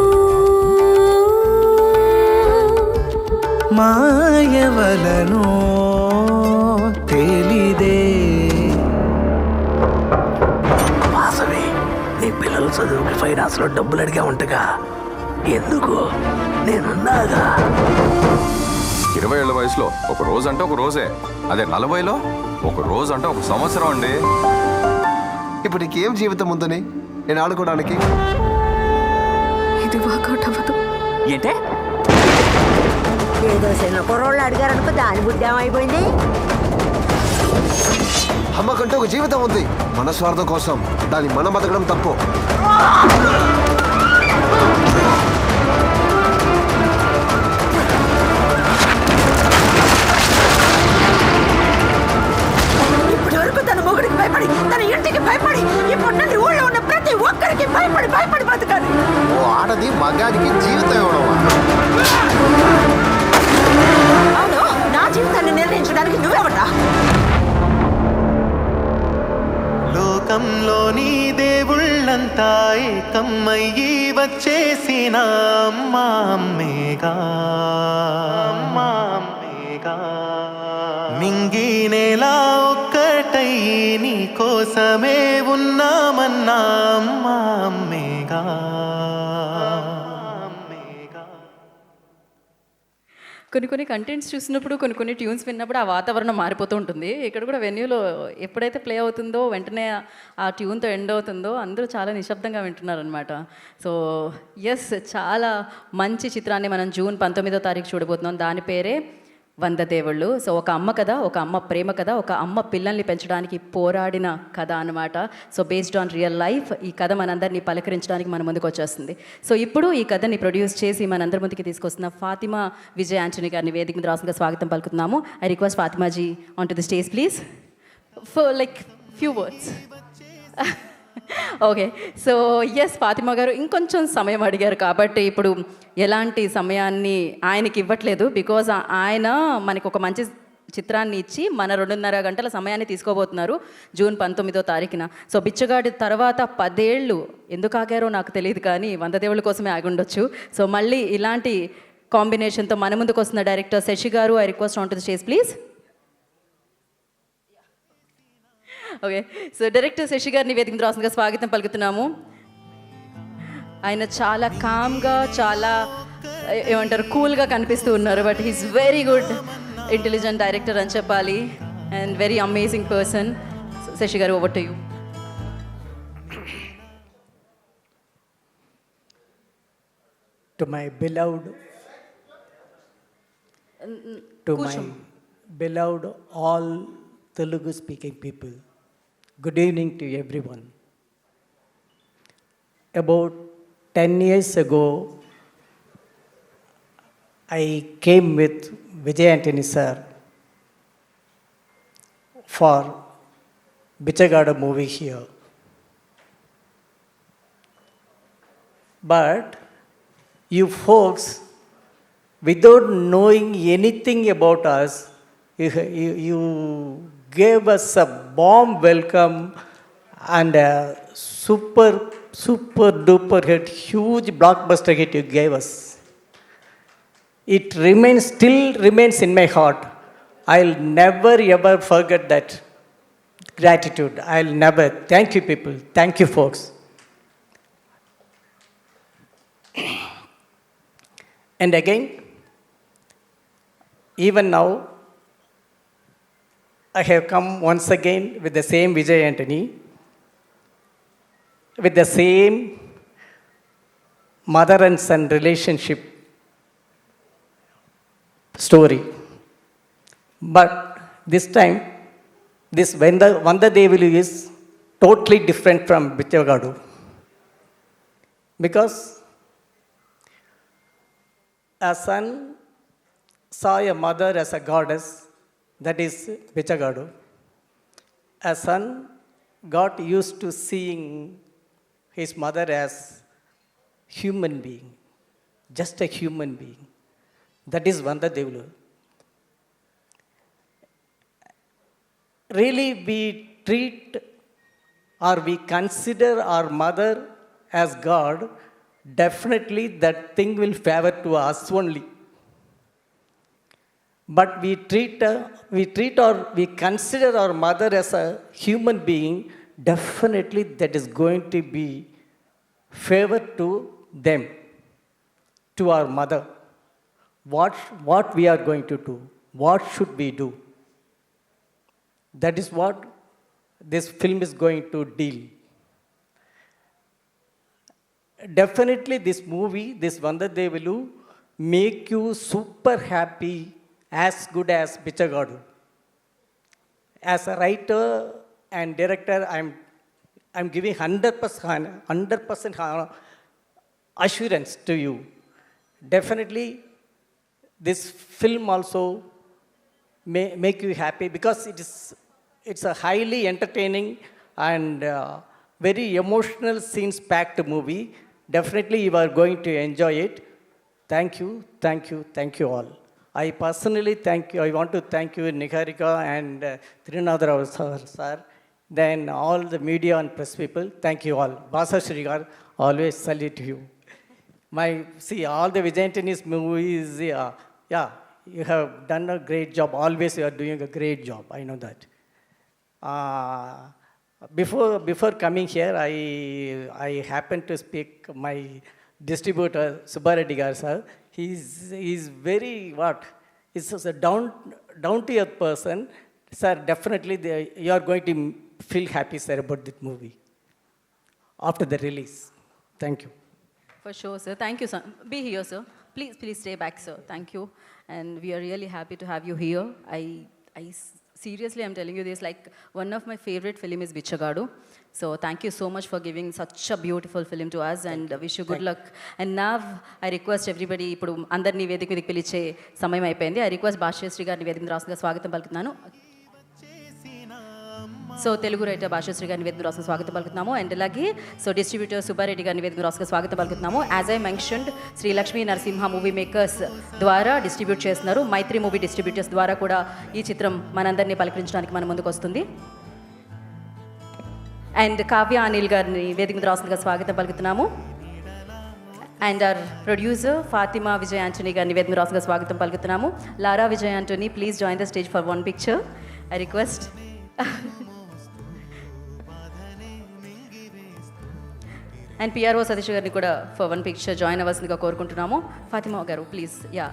మాయవలను తెలిదే. వాసవి, నీ పిల్లల చదువుకి ఫైనాన్స్లో డబ్బులు అడిగా ఉంటగా, ఎందుకు నేనున్నాగా. 20 ఏళ్ల వయసులో ఒక రోజు అంటే ఒక రోజే, అదే 40లో ఒక రోజు అంటే ఒక సంవత్సరం అండి. ఇప్పుడు నీకేం జీవితం ఉందని నేను ఆడుకోవడానికి? ఇది వర్కౌట్ అవ్వదు. ఏంటే ఏదో చిన్న కుర్రోళ్ళు అడిగారనుకో, దాని బుద్ధి ఏమైపోయింది? అమ్మకంటే ఒక జీవితం ఉంది. మన స్వార్థం కోసం దాన్ని మనం బతకడం తప్పు. ఇప్పటి వరకు తన మొగుడికి భయపడి, తన ఇంటికి భయపడి, ఇప్పుడు నుండి ఊళ్ళో ఉన్న ప్రతి ఒక్కరికి భయపడి భయపడి బతకాలి. ఓ ఆడది మగాడికి జీవితం ఇవ్వడం. అవును, నా జీవితాన్ని నిర్ణయించడానికి నువ్వెవడా? లోకంలోని దేవుళ్ళంతా ఏకమ్మయ్యి వచ్చేసిన అమ్మా అమ్మేగా, అమ్మా అమ్మేగా. మింగి నేల ఒక్కటయ్యి నీ కోసమే ఉన్నామన్నా అమ్మా అమ్మేగా. కొన్ని కంటెంట్స్ చూసినప్పుడు, కొన్ని ట్యూన్స్ విన్నప్పుడు ఆ వాతావరణం మారిపోతూ ఉంటుంది. ఇక్కడ కూడా వెన్యూలో ఎప్పుడైతే ప్లే అవుతుందో వెంటనే ఆ ట్యూన్తో ఎండ్ అవుతుందో అందరూ చాలా నిశ్శబ్దంగా వింటున్నారనమాట. సో ఎస్, చాలా మంచి చిత్రాన్ని మనం జూన్ 19వ తారీఖు చూడబోతున్నాం. దాని పేరే 100 దేవుళ్ళు. సో ఒక అమ్మ కథ, ఒక అమ్మ ప్రేమ కథ, ఒక అమ్మ పిల్లల్ని పెంచడానికి పోరాడిన కథ అనమాట. So based on real life ఈ కథ మనందరినీ పలకరించడానికి మన ముందుకు వచ్చేస్తుంది. సో ఇప్పుడు ఈ కథని ప్రొడ్యూస్ చేసి మనందరి ముందుకి తీసుకొస్తున్న ఫాతిమా విజయ్ యాంటనీ గారిని వేదిక మీద రాసుగా స్వాగతం పలుకుతున్నాము. ఐ రిక్వెస్ట్ ఫాతిమాజీ on to the stage please for like few words. Okay, so yes, Fatima garu ఇంకొంచెం సమయం అడిగారు కాబట్టి ఇప్పుడు ఎలాంటి సమయాన్ని ఆయనకి ఇవ్వట్లేదు. బికాజ్ ఆయన మనకు ఒక మంచి చిత్రాన్ని ఇచ్చి మన 2.5 గంటల సమయాన్ని తీసుకోబోతున్నారు జూన్ 19వ తారీఖున. సో బిచ్చగాడి తర్వాత 10 ఏళ్ళు ఎందుకు ఆగారో నాకు తెలియదు, కానీ 100 దేవుళ్ళ కోసమే ఆగి ఉండొచ్చు. సో మళ్ళీ ఇలాంటి కాంబినేషన్తో మన ముందుకు వస్తున్న director Shashi garu, I request on to the stage please. Okay, so director Shashi గారిని వేదిక మీద రాసుగా స్వాగతం పలుకుతున్నాము. ఆయన చాలా కామ్గా, చాలా ఏమంటారు కూల్గా కనిపిస్తూ ఉన్నారు. But he's very good intelligent director అని చెప్పాలి, and very amazing person. Sasi garu, over to you. To my beloved, to my beloved all Telugu speaking people, good evening to everyone. About 10 years ago, I came with Vijay Antony sir for Bichagada movie here. But you folks, without knowing anything about us, you gave us a warm welcome and a super duper hit, huge blockbuster hit you gave us. it remains, still remains in my heart. I'll never ever forget that gratitude. I'll never. Thank you, people. Thank you, folks. And again, even now, I have come once again with the same Vijay Antony, with the same mother and son relationship story. But this time, this Vanda Devulu is totally different from Bichagadu. Because a son saw a mother as a goddess, that is Bichagadu. A son got used to seeing his mother as human being, just a human being. That is Vanda Devulu. Really, we treat or we consider our mother as God, definitely that thing will favor to us only. But we we consider our mother as a human being, definitely that is going to be favor to them, to our mother. What we are going to do? What should we do? That is what this film is going to deal. Definitely this movie, this Vanda Devulu, make you super happy, as good as Bichagadu. As a writer and director, I'm giving 100% assurance to you. Definitely, this film also may make you happy because it's a highly entertaining and very emotional scenes-packed movie. Definitely, you are going to enjoy it. Thank you, thank you, thank you all. I personally thank you. I want to thank you, Niharika and Trinadhara sir. Then all the media and press people, thank you all. Basa Srigar, always salute to you. All the Vijay Antony's movies, yeah, you have done a great job. Always you are doing a great job. I know that. Before coming here, I happened to speak my distributor, Subbareddy Garu sir. He's very, he's just a down-to-earth person. Sir, definitely you are going to feel happy, sir, about this movie after the release. Thank you. For sure, sir. Thank you, sir. Be here, sir. Please stay back, sir. Thank you. And we are really happy to have you here. Seriously, I'm telling you this, like, one of my favorite film is Bichagadu. So thank you so much for giving such a beautiful film to us and wish you good luck. And now I request everybody, ఇప్పుడు అందరినీ వేదిక మీదకి పిలిచే సమయం అయిపోయింది. I request భాష్యశ్రీ గారిని వేదిక మీద రాసుగా స్వాగతం పలుకుతున్నాను. సో తెలుగు రైటర్ భాష్యశ్రీ గారిని వేదిక రాసుగా స్వాగతం పలుకుతున్నాము. అండ్ అలాగే సో డిస్ట్రిబ్యూటర్ సుబ్బారెడ్డి గారిని వేదిక రాసుగా స్వాగతం పలుకుతున్నాము. As I mentioned, Shri Lakshmi Narasimha movie makers ద్వారా డిస్ట్రిబ్యూట్ చేస్తున్నారు. మైత్రి మూవీ డిస్ట్రిబ్యూటర్స్ ద్వారా కూడా ఈ చిత్రం మనందరినీ పలకరించడానికి మన ముందుకు వస్తుంది. అండ్ కావ్య అనిల్ గారిని వేదిక మీద రాసుగా స్వాగతం పలుకుతున్నాము. And our producer Fatima Vijay Antony గారిని వేదిక మీద రాసుగా స్వాగతం పలుకుతున్నాము. Lara Vijay Antony, please join the stage for one picture. I request. And PRO Satish గారిని కూడా ఫర్ వన్ పిక్చర్ జాయిన్ అవ్వాల్సిందిగా కోరుకుంటున్నాము. Fatima garu please. Ya,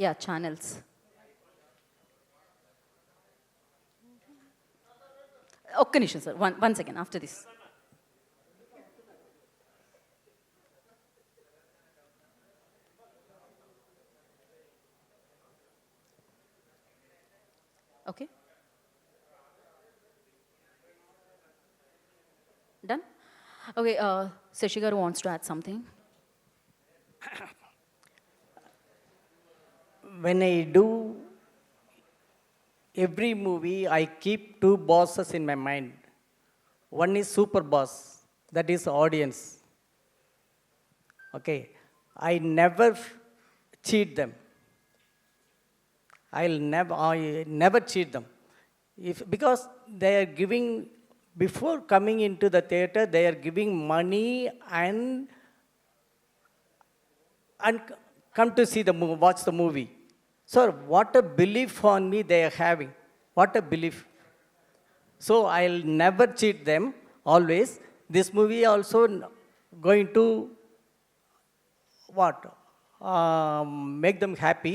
ya channels. ఒక్క నిమిషం sir, one second after this. Okay, done. Okay, Sasi garu wants to add something. When I do every movie, I keep two bosses in my mind. One is super boss, that is audience. Okay, I never cheat them. I never cheat them. Because they are giving, before coming into the theater, they are giving money and come to see the movie, watch the movie. Sir, what a belief on me they are having. What a belief. So I'll never cheat them, always. This movie also going to what? Make them happy.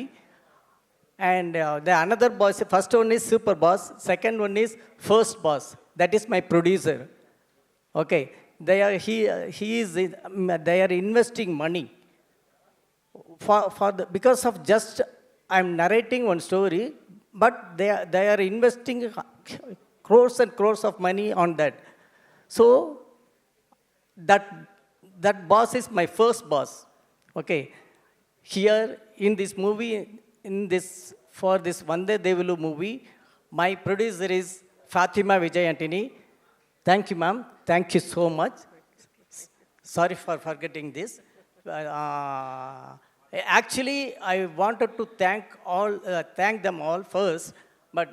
And the another boss, first one is super boss, second one is first boss. That is my producer. Okay, they are investing money because of just I'm narrating one story, but they are investing crores and crores of money on that. So that boss is my first boss. Okay, here in this movie, for this Vande Devulu movie, my producer is Fatima Vijayantini. Thank you, ma'am. Thank you so much. Sorry for forgetting this. Actually, I wanted to thank them all first, but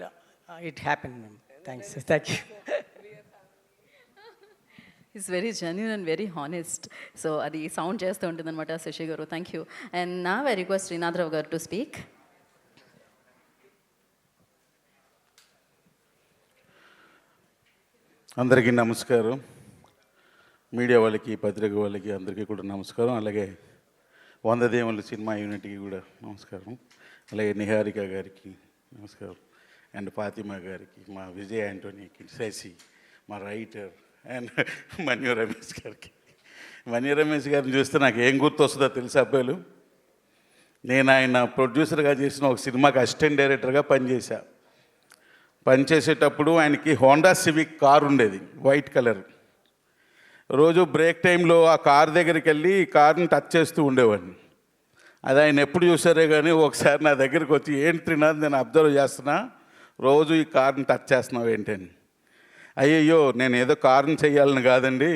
it happened, ma'am. Thanks. Thank you. Is very genuine and very honest. So అది సౌండ్ చేస్తూ ఉంటుంది అనమాట శశి గారు. Thank you. అండ్ నా ఐ రిక్వెస్ట్ శ్రీనాథరావు గారు టు స్పీక్. అందరికీ నమస్కారం. మీడియా వాళ్ళకి, పత్రిక వాళ్ళకి అందరికీ కూడా నమస్కారం. అలాగే వందదేవుల సినిమా యూనిట్కి కూడా నమస్కారం. అలాగే నిహారిక గారికి నమస్కారం. అండ్ ఫాతిమా గారికి, మా విజయ్ యాంటోనీకి, శశి, మా రైటర్, అండ్ మన్యూ రమేష్ గారికి. మన్యూ రమేష్ గారిని చూస్తే నాకు ఏం గుర్తు వస్తుందో తెలుసా అబ్బాయిలు? నేను ఆయన ప్రొడ్యూసర్గా చేసిన ఒక సినిమాకి అసిస్టెంట్ డైరెక్టర్గా పనిచేసేటప్పుడు ఆయనకి హోండా సివిక్ కారు ఉండేది, వైట్ కలర్. రోజు బ్రేక్ టైంలో ఆ కార్ దగ్గరికి వెళ్ళి ఈ కార్ని టచ్ చేస్తూ ఉండేవాడిని. అది ఆయన ఎప్పుడు చూసారే కానీ ఒకసారి నా దగ్గరికి వచ్చి, ఏంటి త్రినాథ్ నేను అబ్జర్వ్ చేస్తున్నా, రోజు ఈ కార్ని టచ్ చేస్తున్నావు ఏంటని. అయ్యయ్యో, నేను ఏదో కార్ని చెయ్యాలని కాదండి,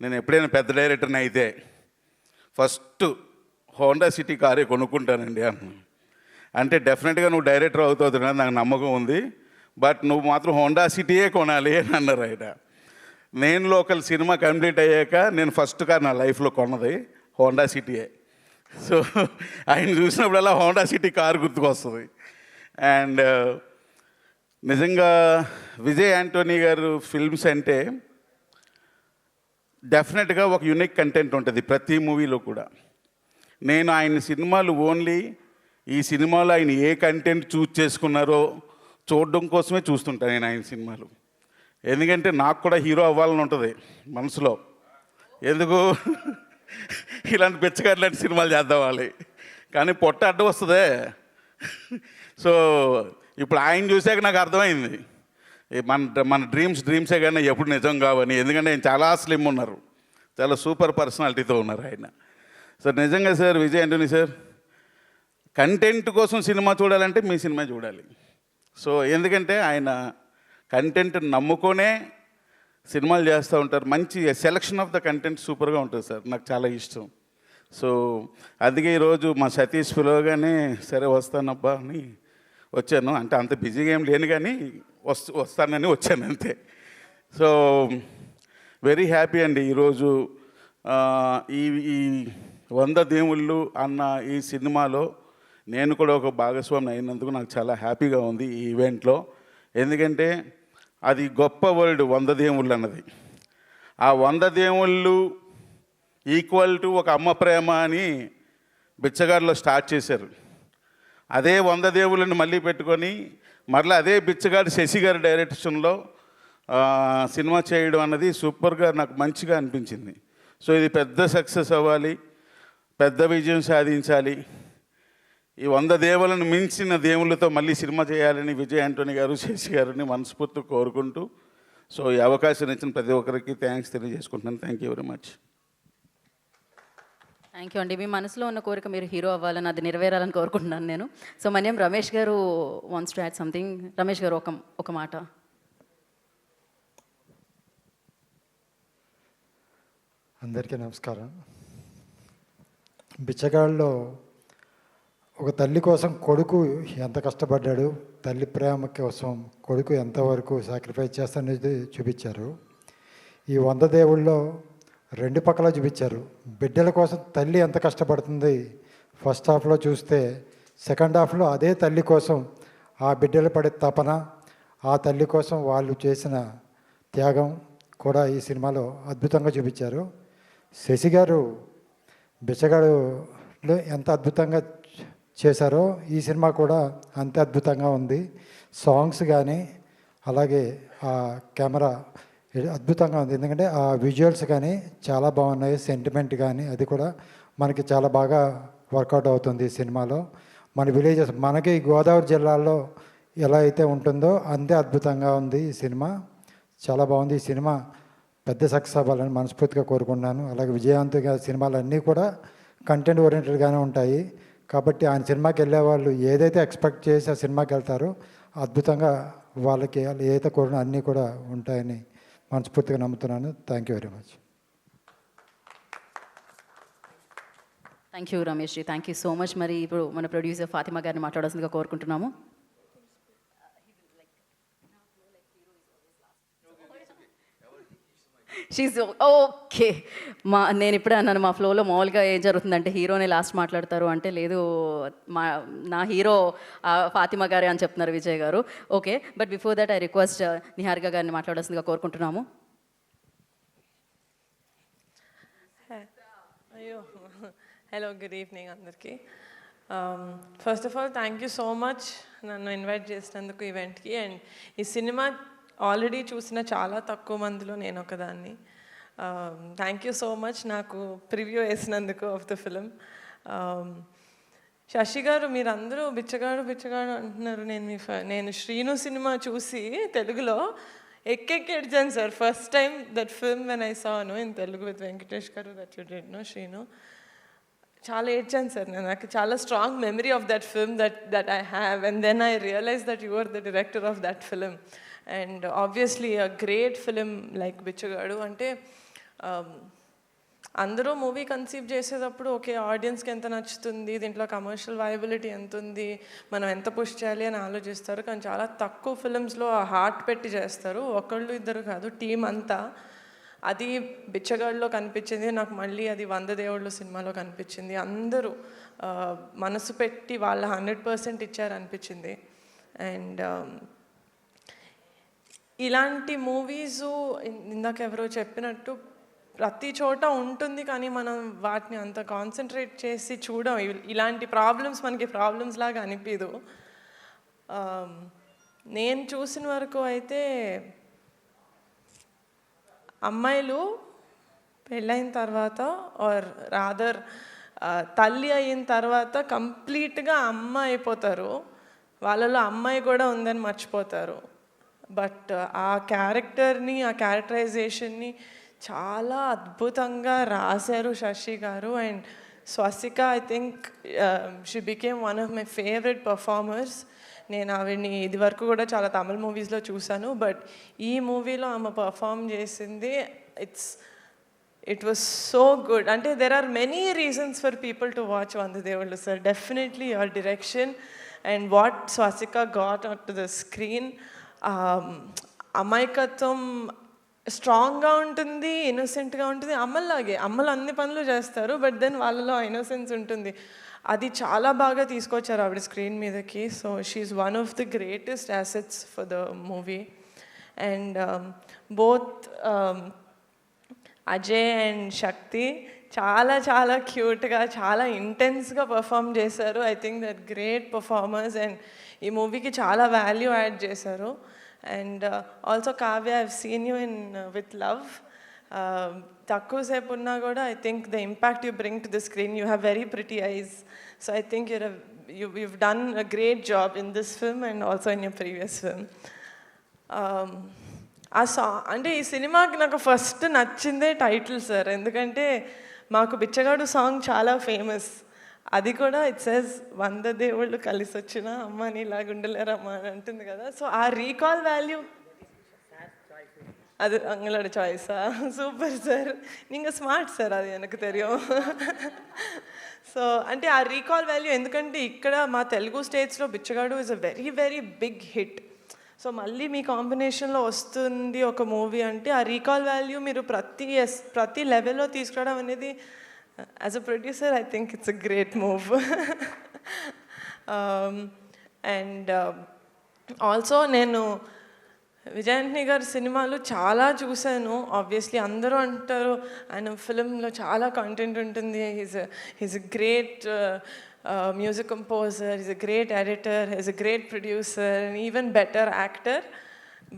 నేను ఎప్పుడైనా పెద్ద డైరెక్టర్ని అయితే ఫస్ట్ హోండా సిటీ కారే కొనుక్కుంటానండి అన్నాను. అంటే డెఫినెట్గా నువ్వు డైరెక్టర్ అవుతావు నాకు నమ్మకం ఉంది, బట్ నువ్వు మాత్రం హోండా సిటీయే కొనాలి అని అన్నారు ఆయన. నేను లోకల్ సినిమా కంప్లీట్ అయ్యాక నేను ఫస్ట్ కార్ నా లైఫ్లో కొన్నది హోండా సిటీయే. సో ఆయన చూసినప్పుడల్లా హోండా సిటీ కారు గుర్తుకొస్తుంది. అండ్ నిజంగా విజయ్ యాంటోనీ గారు ఫిల్మ్స్ అంటే డెఫినెట్గా ఒక యూనిక్ కంటెంట్ ఉంటుంది ప్రతి మూవీలో కూడా. నేను ఆయన సినిమాలు ఓన్లీ ఈ సినిమాలో ఆయన ఏ కంటెంట్ చూస్ చేసుకున్నారో చూడడం కోసమే చూస్తుంటాను నేను ఆయన సినిమాలు. ఎందుకంటే నాకు కూడా హీరో అవ్వాలని ఉంటుంది మనసులో. ఎందుకు ఇలాంటి పిచ్చగాడు లాంటి సినిమాలు చేద్దావాలి, కానీ పొట్ట అడ్డం వస్తుందే. సో ఇప్పుడు ఆయన చూసాక నాకు అర్థమైంది మన డ్రీమ్సే కానీ ఎప్పుడు నిజం కావని. ఎందుకంటే ఆయన చాలా స్లిమ్ ఉన్నారు, చాలా సూపర్ పర్సనాలిటీతో ఉన్నారు ఆయన. సో నిజంగా sir Vijay Anthony sir, content కోసం సినిమా చూడాలంటే మీ సినిమా చూడాలి. సో ఎందుకంటే ఆయన కంటెంట్ నమ్ముకొనే సినిమాలు చేస్తూ ఉంటారు. మంచి సెలక్షన్ ఆఫ్ ద కంటెంట్ సూపర్గా ఉంటుంది సార్, నాకు చాలా ఇష్టం. సో అందుకే ఈరోజు మా సతీష్ పిలవగానే సరే వస్తానబ్బా అని వచ్చాను. అంటే అంత బిజీగా ఏం లేను కానీ వస్తానని వచ్చాను అంతే. సో వెరీ హ్యాపీ అండి. ఈరోజు ఈ 100 దేవుళ్ళు అన్న ఈ సినిమాలో నేను కూడా ఒక భాగస్వామి అయినందుకు నాకు చాలా హ్యాపీగా ఉంది ఈ ఈవెంట్లో. ఎందుకంటే అది గొప్ప వర్డ్ 100 దేవుళ్ళు అన్నది. ఆ 100 దేవుళ్ళు ఈక్వల్ టు ఒక అమ్మ ప్రేమ అని బిచ్చగాడిలో స్టార్ట్ చేశారు. అదే 100 దేవుళ్ళని మళ్ళీ పెట్టుకొని మరలా అదే బిచ్చగాడు శశి గారి డైరెక్షన్లో సినిమా చేయడం అన్నది సూపర్గా నాకు మంచిగా అనిపించింది. సో ఇది పెద్ద సక్సెస్ అవ్వాలి, పెద్ద విజయం సాధించాలి. ఈ 100 దేవులను మించిన దేవుళ్ళతో మళ్ళీ సినిమా చేయాలని విజయ్ ఆంటోనీ గారు, శశి గారిని మనస్ఫూర్తిగా కోరుకుంటూ, సో ఈ అవకాశం ఇచ్చిన ప్రతి ఒక్కరికి థ్యాంక్స్ తెలియజేసుకుంటున్నాను. Thank you very much. Thank you అండి. మీ మనసులో ఉన్న కోరిక మీరు హీరో అవ్వాలని, అది నెరవేరాలని కోరుకుంటున్నాను నేను. సో మన్యం రమేష్ గారు wants to add something. Ramesh గారు ఒక మాట. అందరికీ నమస్కారం. బిచ్చగాళ్ళలో ఒక తల్లి కోసం కొడుకు ఎంత కష్టపడ్డాడు, తల్లి ప్రేమ కోసం కొడుకు ఎంతవరకు సాక్రిఫైస్ చేస్తాననేది చూపించారు. ఈ 100 దేవుళ్ళలో 2 పక్కల చూపించారు. బిడ్డల కోసం తల్లి ఎంత కష్టపడుతుంది ఫస్ట్ హాఫ్లో చూస్తే, సెకండ్ హాఫ్లో అదే తల్లి కోసం ఆ బిడ్డలు పడే తపన, ఆ తల్లి కోసం వాళ్ళు చేసిన త్యాగం కూడా ఈ సినిమాలో అద్భుతంగా చూపించారు. శశి గారు బిచ్చగాడులో ఎంత అద్భుతంగా చేశారో ఈ సినిమా కూడా అంతే అద్భుతంగా ఉంది. సాంగ్స్ కానీ అలాగే ఆ కెమెరా అద్భుతంగా ఉంది. ఎందుకంటే ఆ విజువల్స్ కానీ చాలా బాగున్నాయి, సెంటిమెంట్ కానీ అది కూడా మనకి చాలా బాగా వర్కౌట్ అవుతుంది ఈ సినిమాలో. మన విలేజెస్ మనకి గోదావరి జిల్లాలో ఎలా అయితే ఉంటుందో అంతే అద్భుతంగా ఉంది ఈ సినిమా. చాలా బాగుంది. ఈ సినిమా పెద్ద సక్సెస్ అవ్వాలని మనస్ఫూర్తిగా కోరుకున్నాను. అలాగే విజయవంతంగా సినిమాలు అన్నీ కూడా కంటెంట్ ఓరియంటెడ్గానే ఉంటాయి. కాబట్టి ఆయన సినిమాకి వెళ్ళే వాళ్ళు ఏదైతే ఎక్స్పెక్ట్ చేసి ఆ సినిమాకి వెళ్తారో అద్భుతంగా వాళ్ళకి ఏదైతే కోరిన అన్నీ కూడా ఉంటాయని మనస్ఫూర్తిగా నమ్ముతున్నాను. Thank you very much. Thank you Ramesh ji, thank you so much. మరి ఇప్పుడు మన ప్రొడ్యూసర్ ఫాతిమా గారిని మాట్లాడాల్సిందిగా కోరుకుంటున్నాము. She's okay. నేను ఇప్పుడే అన్నాను, మా ఫ్లోలో మామూలుగా ఏం జరుగుతుందంటే హీరోనే లాస్ట్ మాట్లాడతారు అంటే, లేదు నా హీరో ఫాతిమా గారే అని చెప్తున్నారు విజయ్ గారు. Okay, but before that I request Niharika గారిని మాట్లాడాల్సిందిగా కోరుకుంటున్నాము. అయ్యో, హలో, గుడ్ ఈవినింగ్ అందరికీ. First of all thank you so much నన్ను ఇన్వైట్ చేసినందుకు ఈవెంట్కి. అండ్ ఈ సినిమా ఆల్రెడీ చూసిన చాలా తక్కువ మందిలో నేను ఒకదాన్ని. థ్యాంక్ యూ సో మచ్ నాకు ప్రివ్యూ వేసినందుకు of the film. Sasi garu, మీరందరూ బిచ్చగాడు బిచ్చగాడు అంటున్నారు. నేను శ్రీను సినిమా చూసి తెలుగులో ఎక్కెక్కి ఏడ్చాను sir. First time that film when I saw in Telugu with Venkatesh garu that you did no Srinu. చాలా ఏడ్చాను సార్. నాకు చాలా strong memory of that film that I have. And then I realize that you are the director of that film. And obviously a great film like Bichagadu అంటే అందరూ మూవీ కన్సీవ్ చేసేటప్పుడు ఓకే ఆడియన్స్కి ఎంత నచ్చుతుంది, దీంట్లో కమర్షియల్ వయబిలిటీ ఎంత ఉంది, మనం ఎంత పుష్ చేయాలి అని ఆలోచిస్తారు. కానీ చాలా తక్కువ ఫిలిమ్స్లో ఆ హార్ట్ పెట్టి చేస్తారు. ఒకళ్ళు ఇద్దరు కాదు, టీం అంతా. అది బిచ్చగాడులో కనిపించింది నాకు. మళ్ళీ అది 100 దేవుళ్ళు సినిమాలో కనిపించింది. అందరూ మనసు పెట్టి వాళ్ళ 100% ఇచ్చారనిపించింది. అండ్ ఇలాంటి మూవీసు ఇందాక ఎవరో చెప్పినట్టు ప్రతి చోట ఉంటుంది, కానీ మనం వాటిని అంత కాన్సన్ట్రేట్ చేసి చూడం. ఇలాంటి ప్రాబ్లమ్స్ మనకి ప్రాబ్లమ్స్ లాగా అనిపించదు. నేను చూసిన వరకు అయితే అమ్మాయిలు పెళ్ళైన తర్వాత ఆర్ రాదర్ తల్లి అయిన తర్వాత కంప్లీట్గా అమ్మ అయిపోతారు. వాళ్ళలో అమ్మాయి కూడా ఉందని మర్చిపోతారు. బట్ ఆ క్యారెక్టర్ని, ఆ క్యారెక్టరైజేషన్ని చాలా అద్భుతంగా రాశారు Sasi garu. And Swasika, I think she became one of my favourite performers. నేను ఆవిడని ఇది వరకు కూడా చాలా తమిళ మూవీస్లో చూశాను, బట్ ఈ మూవీలో ఆమె పర్ఫామ్ చేసింది ఇట్ వాస్ సో గుడ్. అంటే there are many reasons for people to watch 100 దేవుళ్ళు sir. Definitely your direction and what Swasika got on to the screen. అమాయకత్వం స్ట్రాంగ్గా ఉంటుంది, ఇన్నోసెంట్గా ఉంటుంది. అమ్మలాగే, అమ్మలు అన్ని పనులు చేస్తారు, బట్ దెన్ వాళ్ళలో ఇన్నోసెన్స్ ఉంటుంది. అది చాలా బాగా తీసుకొచ్చారు ఆవిడ స్క్రీన్ మీదకి. So she's one of the greatest assets for the movie. And both Ajay and Shakti చాలా చాలా క్యూట్గా చాలా ఇంటెన్స్గా పర్ఫామ్ చేశారు. I think that great performers and ఈ మూవీకి చాలా వాల్యూ యాడ్ చేశారు. And also Kavya, I've seen you in with love. తక్కువ సేపు ఉన్నా కూడా I think the impact you bring to the screen, you have very pretty eyes. So I think you've done a great job in this film and also in your previous film. ఆ సాంగ్ అంటే ఈ సినిమాకి నాకు ఫస్ట్ నచ్చిందే టైటిల్ సార్. ఎందుకంటే మాకు బిచ్చగాడు సాంగ్ చాలా ఫేమస్. అది కూడా ఇట్ సేస్ 100 దేవుళ్ళు కలిసి వచ్చిన అమ్మ నీలాగా ఉండలేరమ్మా అని అంటుంది కదా. సో ఆ రీకాల్ వాల్యూ அது உங்களோட சாய்ஸா? சூப்பர் சார், நீங்கள் ஸ்மார்ட் சார், அது எனக்கு தெரியும். సో అంటే ఆ రీకాల్ వాల్యూ, ఎందుకంటే ఇక్కడ మా తెలుగు స్టేట్స్లో Bichagadu is a very very big hit. So మళ్ళీ మీ కాంబినేషన్లో వస్తుంది ఒక మూవీ అంటే ఆ రీకాల్ వాల్యూ మీరు ప్రతి లెవెల్లో తీసుకురావడం అనేది as a producer I think it's a great move. And also నేను విజయాంటిని గారి సినిమాలు చాలా చూశాను. ఆబ్వియస్లీ అందరూ అంటారు ఆయన ఫిలింలో చాలా కంటెంట్ ఉంటుంది. He's a great music composer, he's a great editor, he's a great producer and even better actor.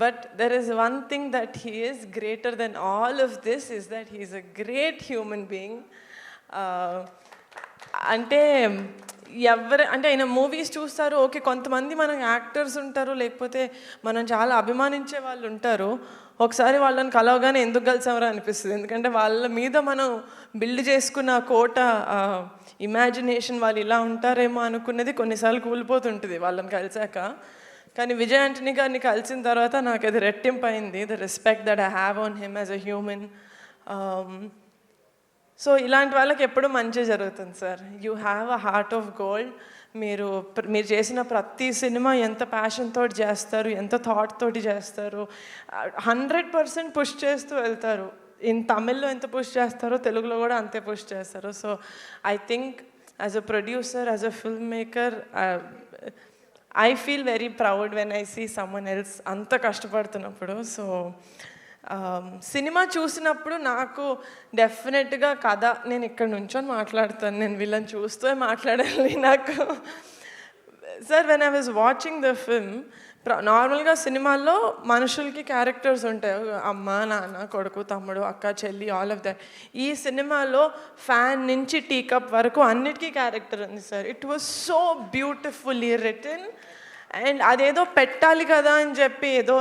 But there is one thing that he is greater than all of this is that he is a great human being. అంటే అంటే ఆయన మూవీస్ చూస్తారు, ఓకే, కొంతమంది మనం యాక్టర్స్ ఉంటారు, లేకపోతే మనం చాలా అభిమానించే వాళ్ళు ఉంటారు. ఒకసారి వాళ్ళని కలవగానే ఎందుకు కలిసామరా అనిపిస్తుంది. ఎందుకంటే వాళ్ళ మీద మనం బిల్డ్ చేసుకున్న కోట ఇమాజినేషన్, వాళ్ళు ఇలా ఉంటారేమో అనుకున్నది కొన్నిసార్లు కూలిపోతుంటుంది వాళ్ళని కలిసాక. కానీ విజయ్ ఆంటనీ గారిని కలిసిన తర్వాత నాకు అది రెట్టింపు అయింది, the respect that I have on him as a human. So ఇలాంటి వాళ్ళకి ఎప్పుడు మంచి జరుగుతుంది sir. You have a heart of gold. మీరు చేసిన ప్రతి సినిమా ఎంత ప్యాషన్ తోటి చేస్తారు, ఎంత థాట్ తోటి చేస్తారు, 100% పుష్ చేస్తూ వెళ్తారు. ఇన్ తమిళ్లో ఎంత పుష్ చేస్తారో తెలుగులో కూడా అంతే పుష్ చేస్తారు. So I think as a producer, as a film maker, I feel very proud when I see someone else అంత కష్టపడుతున్నప్పుడు. సో సినిమా చూసినప్పుడు నాకు డెఫినెట్గా కథ, నేను ఇక్కడ నుంచొని మాట్లాడతాను, నేను వీళ్ళని చూస్తూ మాట్లాడాలి నాకు. Sir when I was watching the film, నార్మల్గా సినిమాల్లో మనుషులకి క్యారెక్టర్స్ ఉంటాయి, అమ్మ నాన్న కొడుకు తమ్ముడు అక్క చెల్లి ఆల్ ఆఫ్ దట్. ఈ సినిమాలో ఫ్యాన్ నుంచి టీ కప్ వరకు అన్నిటికీ క్యారెక్టర్ ఉంది sir. It was so beautifully written. And అదేదో పెట్టాలి కదా అని చెప్పి ఏదో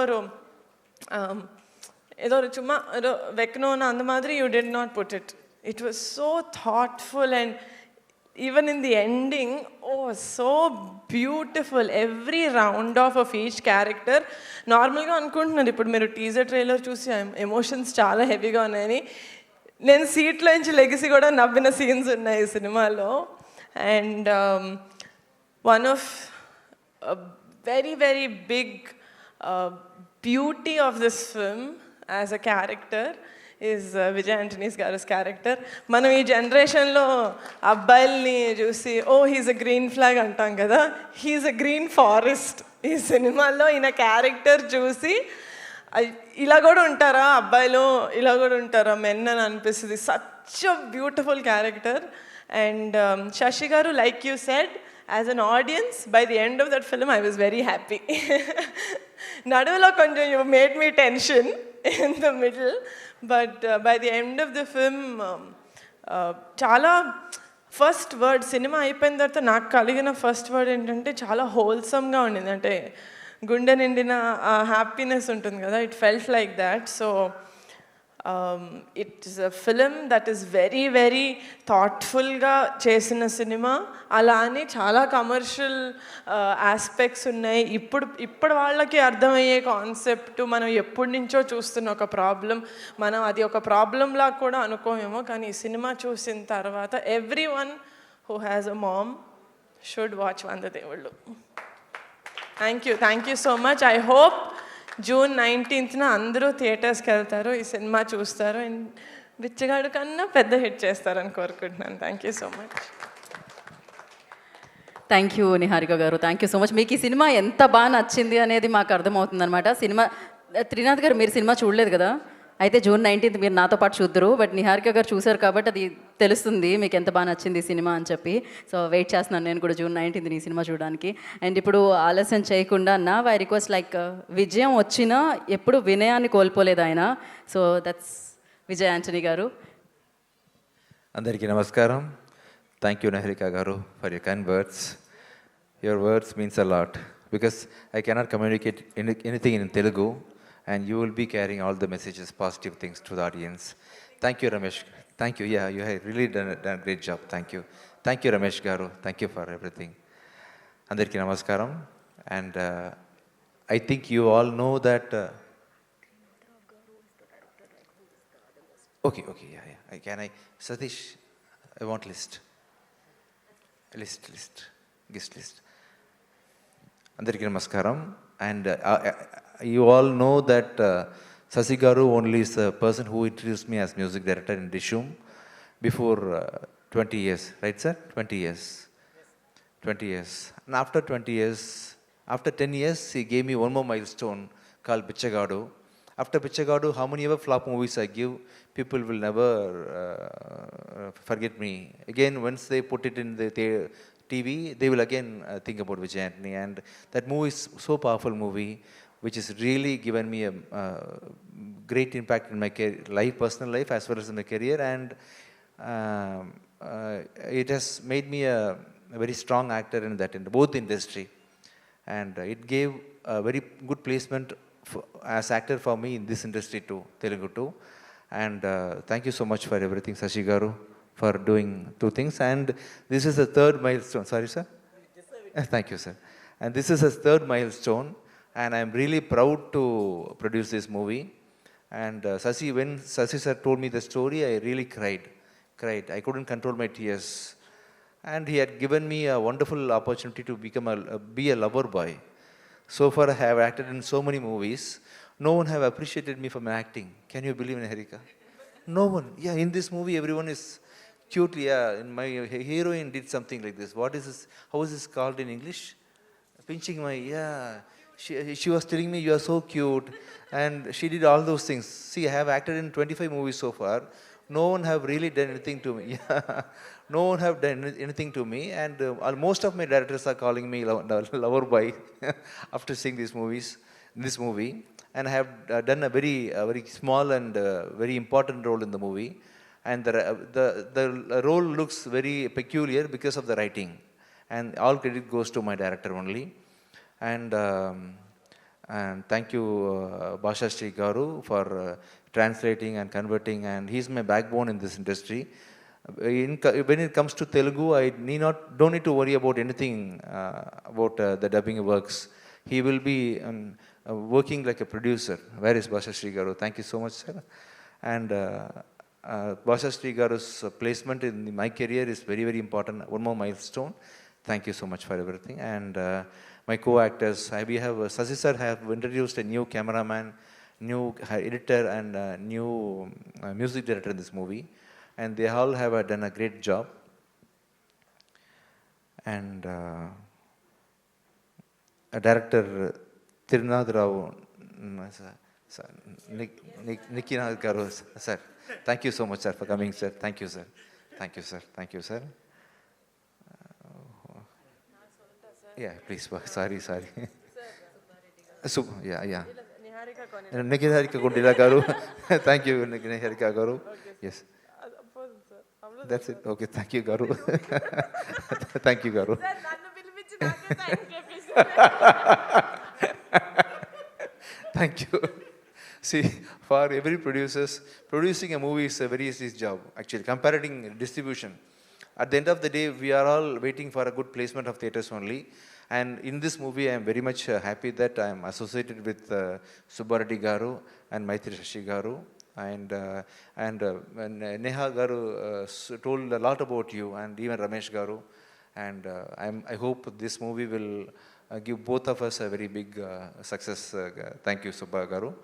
சும்மா ஏதோ வைக்கணும்னு அந்த மாதிரி you did not put it. It was so thoughtful and even in the ending, oh, so beautiful. Every round off of each character. నార్మల్గా అనుకుంటున్నారు ఇప్పుడు మీరు టీజర్ ట్రైలర్ చూసి ఎమోషన్స్ చాలా హెవీగా ఉన్నాయని. నేను సీట్లో నుంచి లెగసీ కూడా నవ్విన సీన్స్ ఉన్నాయి ఈ సినిమాలో. And one of very very big beauty of this film as a character is Vijay Antony's గారి క్యారెక్టర్. మనం ఈ జనరేషన్లో అబ్బాయిల్ని చూసి హీస్ అ గ్రీన్ ఫ్లాగ్ అంటాం కదా, హీస్ అ గ్రీన్ ఫారెస్ట్. ఈ సినిమాలో ఈయన క్యారెక్టర్ చూసి ఇలా కూడా ఉంటారా అబ్బాయిలు, ఇలా కూడా ఉంటారా మెన్ అని అనిపిస్తుంది. Such a beautiful character. And Sasi garu, like you said, as an audience by the end of that film I was very happy. నడువులో కొంచెం you made me tension in the middle, but by the end of the film చాలా ఫస్ట్ వర్డ్ సినిమా అయిపోయిన తర్వాత నాకు కలిగిన ఫస్ట్ వర్డ్ ఏంటంటే చాలా హోల్సమ్గా ఉండింది. అంటే గుండె నిండిన హ్యాపీనెస్ ఉంటుంది కదా, it felt like that. So it's a film that is very very థాట్ఫుల్గా చేసిన సినిమా. అలా అని చాలా కమర్షియల్ ఆస్పెక్ట్స్ ఉన్నాయి. ఇప్పుడు వాళ్ళకి అర్థమయ్యే కాన్సెప్ట్, మనం ఎప్పటి నుంచో చూస్తున్న ఒక ప్రాబ్లం, మనం అది ఒక ప్రాబ్లంలా కూడా అనుకోమేమో, కానీ ఈ సినిమా చూసిన తర్వాత every one who has a ma'am should watch 100 దేవుళ్ళు. Thank you so much. I hope June 19th అందరూ థియేటర్స్కి వెళ్తారు, ఈ సినిమా చూస్తారు, అండ్ బిచ్చగాడు కన్నా పెద్ద హిట్ చేస్తారని కోరుకుంటున్నాను. Thank you so much. Thank you Niharika గారు, థ్యాంక్ యూ సో మచ్. మీకు ఈ సినిమా ఎంత బాగా నచ్చింది అనేది మాకు అర్థమవుతుంది అనమాట. సినిమా త్రినాథ్ గారు, మీరు సినిమా చూడలేదు కదా, అయితే జూన్ 19th మీరు నాతో పాటు చూద్దరు, బట్ నిహారిక గారు చూశారు కాబట్టి అది తెలుస్తుంది మీకు ఎంత బాగా నచ్చింది ఈ సినిమా అని చెప్పి. సో వెయిట్ చేస్తున్నాను నేను కూడా జూన్ 19th ఈ సినిమా చూడడానికి. అండ్ ఇప్పుడు ఆలస్యం చేయకుండా ఐ రిక్వెస్ట్ లైక్ విజయం వచ్చినా ఎప్పుడు వినయాన్ని కోల్పోలేదు ఆయన. సో దట్స్ విజయ్ ఆంటనీ గారు. అందరికీ నమస్కారం. థ్యాంక్ యూ నిహారిక గారు for your kind words. Your words means a lot because I cannot communicate anything in Telugu and you will be carrying all the messages, positive things to the audience. Thank you, Ramesh. Thank you. Yeah, you have really done a great job. Thank you. Thank you, Ramesh Garu. Thank you for everything. Andariki namaskaram. And I think you all know that... Okay, yeah. Can I... Satish, I want list. Guest list. Andariki namaskaram. And you all know that Sasi Garu only is the person who introduced me as music director in Dishum before 20 years, right sir? 20 years. 20 years. And after 20 years, after 10 years, he gave me one more milestone called Bichagadu. After Bichagadu, how many ever flop movies I give, people will never forget me. Again, once they put it in the TV, they will again think about Vijay Antony. And that movie is so powerful movie, which has really given me a great impact in my life, personal life, as well as in my career. And it has made me a very strong actor in that, in both industry. And it gave a very good placement as actor for me in this industry too, Telugu too. And thank you so much for everything, Sashi Garu, for doing two things. And this is the third milestone. Sorry, sir? Thank you, sir. And this is his third milestone. And I'm really proud to produce this movie. And when Sasi sir told me the story, I really cried. I couldn't control my tears. And he had given me a wonderful opportunity to be a lover boy. So far, I have acted in so many movies. No one have appreciated me for my acting. Can you believe, Niharika? No one. Yeah, in this movie, everyone is cute. Yeah, and my heroine did something like this. What is this? How is this called in English? Pinching my, yeah. She was telling me, you are so cute. And she did all those things. See, I have acted in 25 movies so far. No one have really done anything to me. Yeah. No one have done anything to me. And most of my directors are calling me lover boy after seeing this movie. And I have done a very small and very important role in the movie. And the role looks very peculiar because of the writing. And all credit goes to my director only. And thank you, Bhasha Sri Garu, for translating and converting. And he's my backbone in this industry. When it comes to Telugu, I don't need to worry about anything about the dubbing works. He will be working like a producer. Where is Bhasha Sri Garu? Thank you so much, sir. And Bhasha Sri Garu's placement in my career is very, very important. One more milestone. Thank you so much for everything. And my co-actors, we have Sasi sir have introduced a new cameraman, new editor, and new music director in this movie. And they all have done a great job. And a director, Tirunad Rao, Nikkinath Garu, sir. Thank you so much, sir, for coming, sir. Thank you, sir. Thank you, sir. Thank you, sir. Yeah, please. Sorry. Yeah. Niharika Gundila Garu. Thank you, Niharika Garu. Yes. That's it. Okay, thank you, Garu. Thank you, Garu. Thank you. See, for every producing a movie is a very easy job, actually, comparing distribution. At the end of the day, we are all waiting for a good placement of theatres only. And in this movie, I am very much happy that I am associated with Subbareddy Garu and Maitri Shashi Garu. And Neha Garu told a lot about you, and even Ramesh Garu. And I hope this movie will give both of us a very big success. Thank you, Subba Garu.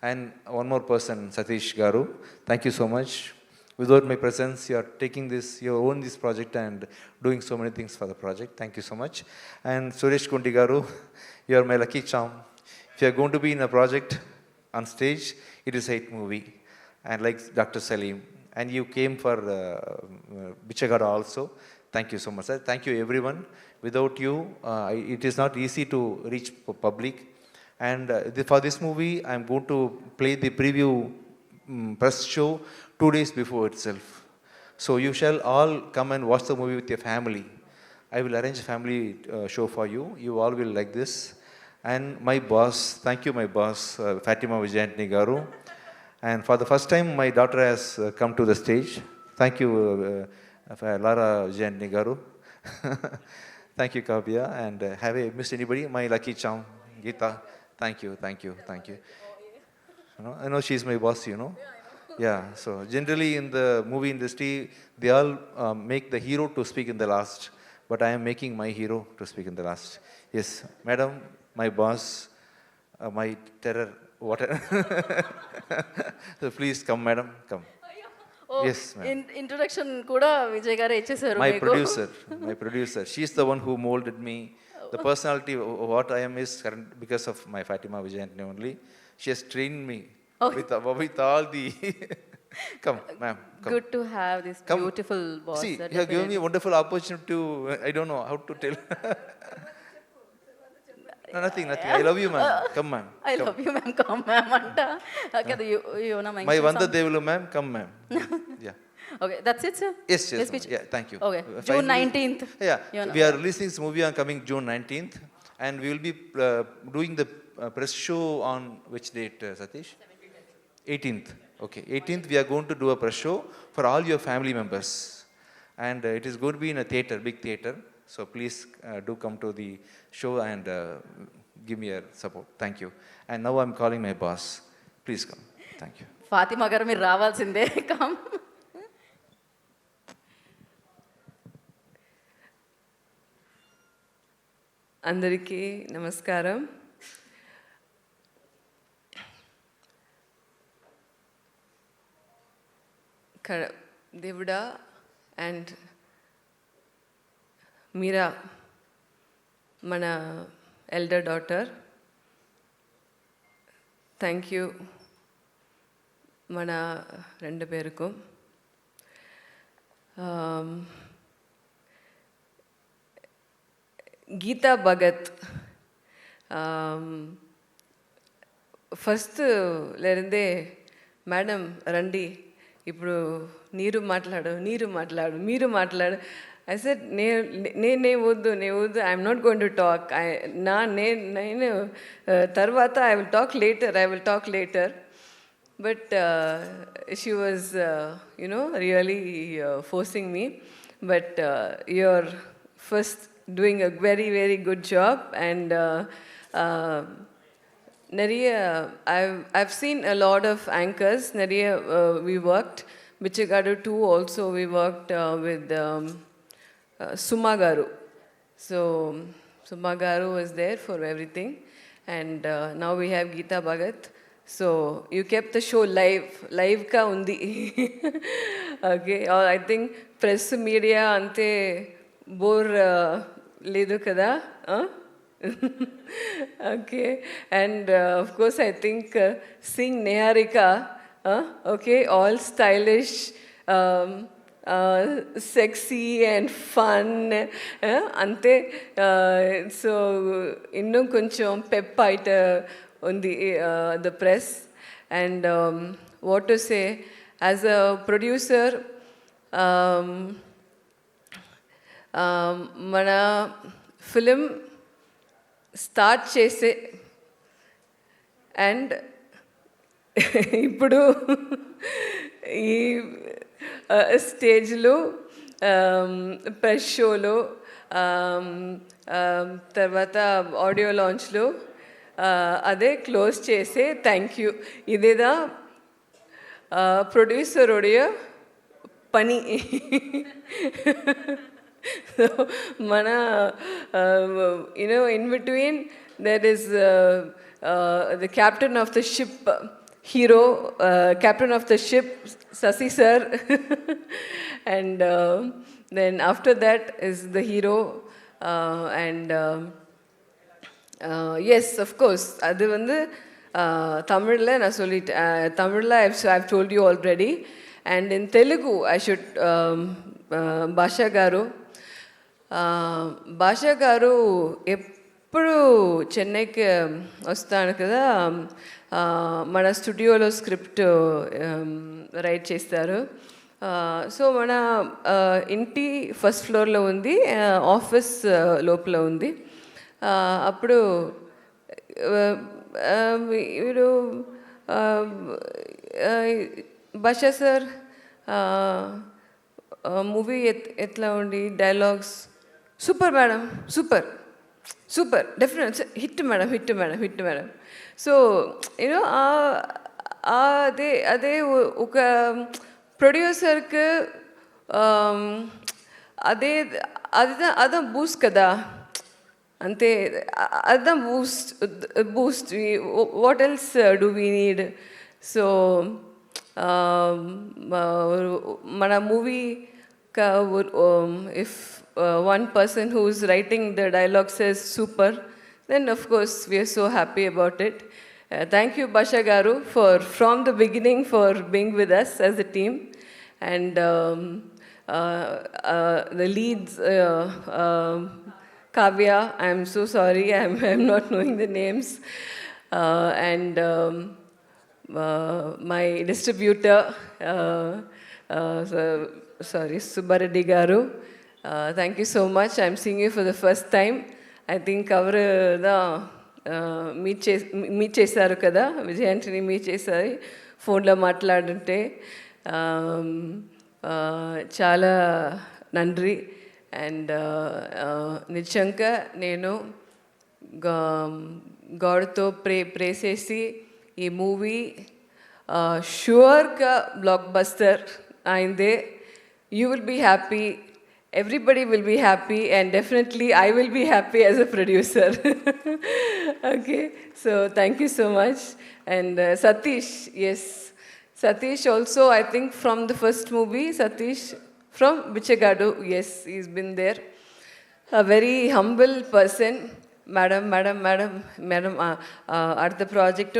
And one more person, Satish Garu. Thank you so much. Without my presence, you own this project and doing so many things for the project. Thank you so much. And Suresh Kundi Garu, you are my lucky charm. If you are going to be in a project on stage, it is a hit movie. and like Dr. Salim, and you came for Bichagada also. Thank you so much, sir. Thank you, everyone. Without you, it is not easy to reach public. And for this movie, I'm going to play the preview press show 2 days before itself. So you shall all come and watch the movie with your family. I will arrange a family show for you. You all will like this. And my boss, thank you, my boss, Fatima Vijayantini Garu. And for the first time, my daughter has come to the stage. Thank you, Lara Vijayantini Garu. Thank you, Kavya. And have I missed anybody? My lucky charm, Geeta. Thank you, thank you, thank you. I know she's my boss, you know. Yeah, so generally in the movie industry, they all make the hero to speak in the last. But I am making my hero to speak in the last. Yes, madam, my boss, my terror, whatever. So please come, madam, come. Yes, ma'am. Introduction కూడా విజయ్ గారే ఇచ్చేసారు My మీకు. producer. She's the one who molded me. The personality, what I am is current because of my Fatima Vijayantini only. She has trained me with all the... Come, ma'am. Come. Good to have this Come. beautiful boss. See, you have given me a wonderful opportunity to, I don't know how to tell. No, nothing. I love you, ma'am. Come, ma'am. I love you, ma'am. Come, ma'am. Anta. Okay, you wanna mention My Vanda something? Devulu, ma'am. Come, ma'am. Yeah. Okay, that's it, sir? Yes, This ma'am. speech? Yeah, thank you. Okay, June Finally- 19th. Yeah, You know. we are releasing this movie on coming June 19th, and we will be doing the press show on which date, Satish? 18th. Okay, 18th we are going to do a press show for all your family members, and it is going to be in a theater, big theater. So please do come to the show and give me your support. Thank you. And now I'm calling my boss. Please come. Thank you. Fatima గారు మీరు రావాల్సిందే. కమ్. అందరికీ నమస్కారం. దేవుడా అండ్ మీరా మన ఎల్డర్ డాటర్, థ్యాంక్ యూ మన రెండు పేరుకు. గీతా భగత్ ఫస్ట్ లేదందే మేడం రండి ఇప్పుడు మీరు మాట్లాడు ఐ సెడ్ నే వద్దు I'm not going to talk నేను తర్వాత I will talk later but she was really forcing me, but you're first doing a very, very good job, and I've seen a lot of anchors. We worked, Bichagadu too also we worked with Suma Garu. So Suma Garu was there for everything, and now we have Geeta Bhagat. So you kept the show live ka undi. Okay, I think press media ante bore ledu kada. Okay, and of course I think seeing Niharika, okay, all stylish, sexy and fun, ante so innum koncham pep aita on the press. And what to say, as a producer, mana film start chese and ఇప్పుడు ఈ స్టేజ్లో ప్రెస్ షోలో తర్వాత ఆడియో లాంచ్లో అదే క్లోజ్ చేసే థ్యాంక్ యూ. ఇదేదా ప్రొడ్యూసర్ ఉடைய పని. మన in between there is the captain of the ship, hero, captain of the ship, Sasi sir. And then after that is the hero, and yes, of course, அது வந்து தமிழில் நான் சொல்லிட்டேன். தமிழில் I've told you already. And in Telugu, I should, భాషా గారు ఎప్పుడు చెన్నైకి వస్తాను కదా, మన స్టూడియోలో స్క్రిప్ట్ రైట్ చేస్తారు. సో మన ఇంటి ఫస్ట్ ఫ్లోర్లో ఉంది, ఆఫీస్ లోపల ఉంది. అప్పుడు వీడు భాషా సార్ మూవీ ఎట్లా ఉండి dialogues super madam, super super, definite hit madam, hit madam, hit madam. So you know అదే ఒక ప్రొడ్యూసర్కి అதான் బూస్ట్ కదా, అంతే, అதான் boost. What else do we need? So మన movie if one person who's writing the dialogue says super, then of course we are so happy about it. Thank you Basha Garu from the beginning for being with us as a team. And the leads, Kavya, I'm so sorry, I'm not knowing the names. And my distributor, sorry, Subbareddy Garu, thank you so much. I'm seeing you for the first time. I think avaru da meet చేశారు కదా, విజయ్ ఆంటనీ మీట్ చేశారు, ఫోన్లో మాట్లాడుంటే చాలా నండ్రి. అండ్ నిజంగా నేను గాడ్తో ప్రే చేసి ఈ మూవీ షూర్గా బ్లాక్ బస్టర్ అయిందే. You will be happy, everybody will be happy, and definitely I will be happy as a producer. Okay, so thank you so much. And Satish, yes, Satish also, I think from the first movie, Satish from Bichagadu, yes, he's been there. A very humble person. Madam அடுத்த ప్రాజెక్టు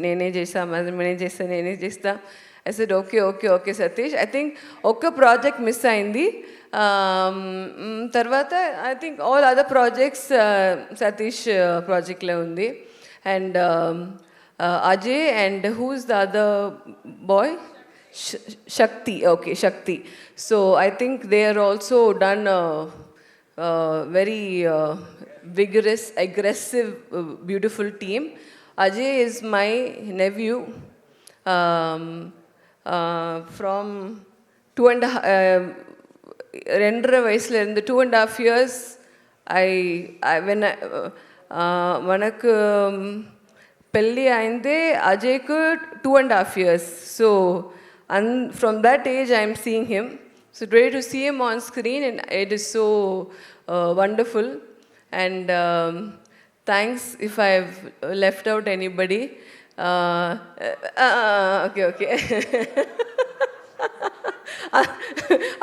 నేనే చేస్తా. I said, okay, Satish. I think ఒక్క ప్రాజెక్ట్ మిస్ అయింది, తర్వాత I think all other projects Satish ప్రాజెక్ట్లో ఉంది. And Ajay and who's the other boy, Shakti. Okay, Shakti. So I think they are also done very vigorous, aggressive, beautiful team. Ajay is my nephew from 2.5 వయసులో ఇருந்து 2.5 years. మనకు పెళ్ళి అయిందే అజయ్కు 2.5 years. So from that age I am seeing him. So great to see him on screen, and it is so wonderful. And thanks if I have left out anybody. Okay.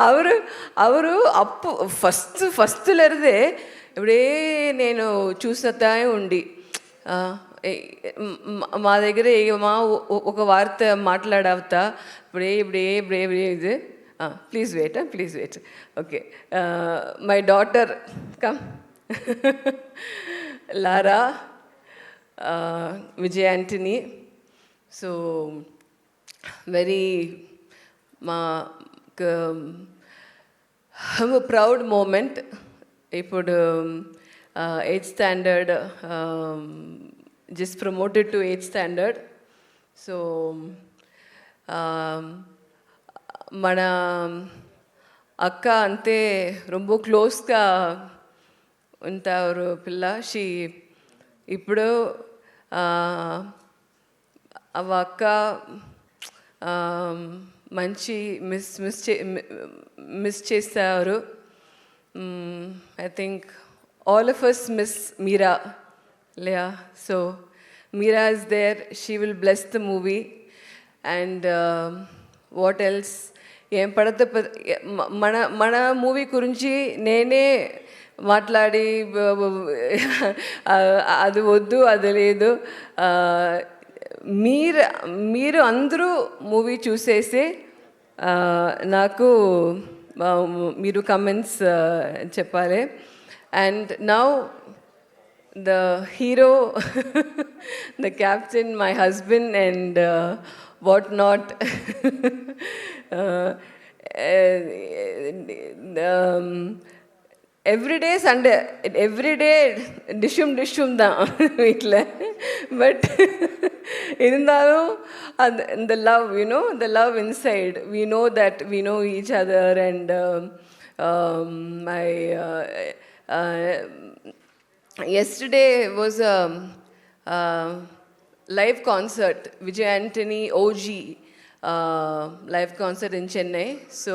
ಅವರು ಅಪ್ಪು ಫಸ್ಟ್ಲರದೆ ఇప్పుడే నేను చూసతా ఉండి మా దగ్గర ఒక వార్త మాట్లాడవుతా ఇప్పుడే ఇది. Please wait. Okay, my daughter come, Lara, Vijay Antony. So very proud moment. ఇప్పుడు 8th standard, just promoted to 8th standard. So మన అక్క అంతే ரொம்ப క్లోజ్గా ఉంటారు పిల్ల. ఇప్పుడు అవ అక్క మంచి మిస్ చేస్తారు. I think all of us miss Meera. Yeah, so Meera is there. She will bless the movie. And what else? మన మూవీ గురించి నేనే మాట్లాడి అది వద్దు అది లేదు. మీరు అందరూ మూవీ చూసేసి నాకు మీరు కమెంట్స్ చెప్పాలి. And now the hero, the captain, my husband, and what not. Every day Sunday, every day dishum da veetla, but irundalo the love, you know, the love inside, we know that we know each other. And yesterday was a live concert, Vijay Antony OG live concert in Chennai. So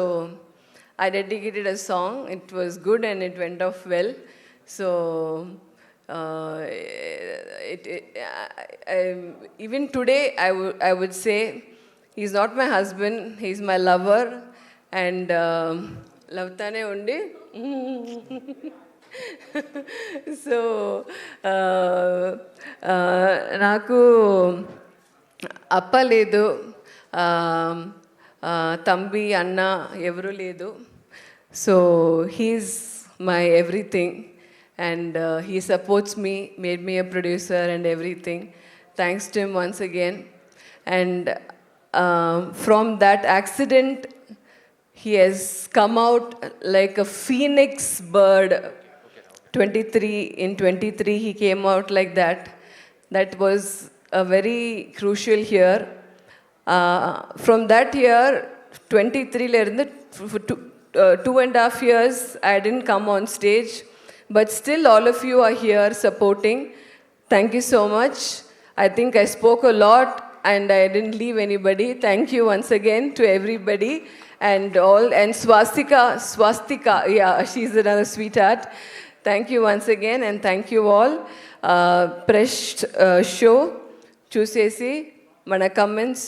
I dedicated a song. It was good and it went off well. So even today I would say he's not my husband, he's my lover. And love tane undi. So నాకు అప్ప లేదు, తంబి అన్న ఎవరు లేదు. So he's my everything and he supports me, made me a producer and everything. Thanks to him once again. And from that accident he has come out like a phoenix bird. 23 he came out like that. That was a very crucial year. From that year 23 la irundhu for 2.5 years I didn't come on stage, but still all of you are here supporting. Thank you so much. I think I spoke a lot and I didn't leave anybody. Thank you once again to everybody and all. And Swastika, yeah, she's another sweetheart. Thank you once again and thank you all. Press show chusesi mana comments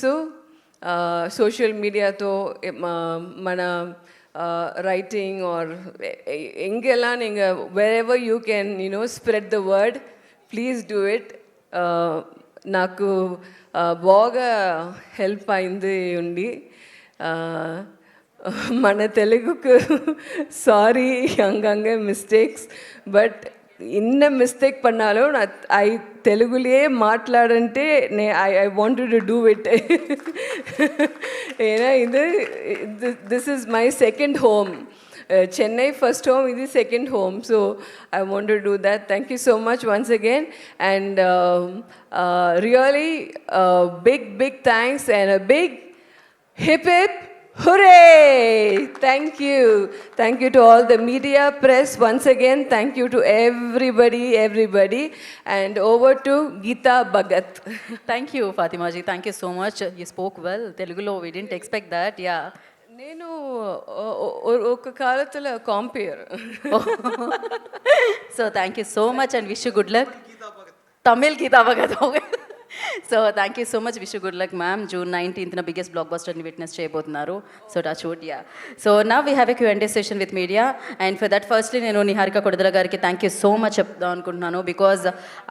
social media to mana writing or engela ninga wherever you can, you know, spread the word, please do it. నాకు బాగా హెల్ప్ అయింది ఉండి. మన తెలుగుకు సారీ అంగంగే మిస్టేక్స్, బట్ ఇన్న మిస్టేక్ పన్నాలో నా తెలుగులే మాట్లాడంటే I wanted to do it. ఏనా ఇది this is my second home. Chennai first home, this is second home. So I want to do that. Thank you so much once again. And really big thanks and a big hip hip hooray. Thank you. Thank you to all the media, press once again. Thank you to everybody. And over to Geeta Bhagat. Thank you, Fatima ji. Thank you so much. You spoke well. Telugulo, we didn't expect that. Yeah. నేను ఒక కాలத்துல compare. So thank you so much and wish you good luck. Tamil Geeta Bhagat. So thank you so much, wish you good luck ma'am. June 19th na biggest blockbuster ni witness cheyabothunnaru. So touch wood, yeah. So now we have a Q&A session with media, and for that firstly nenu Niharika Kodadala gariki thank you so much chepda anukuntunnanu, because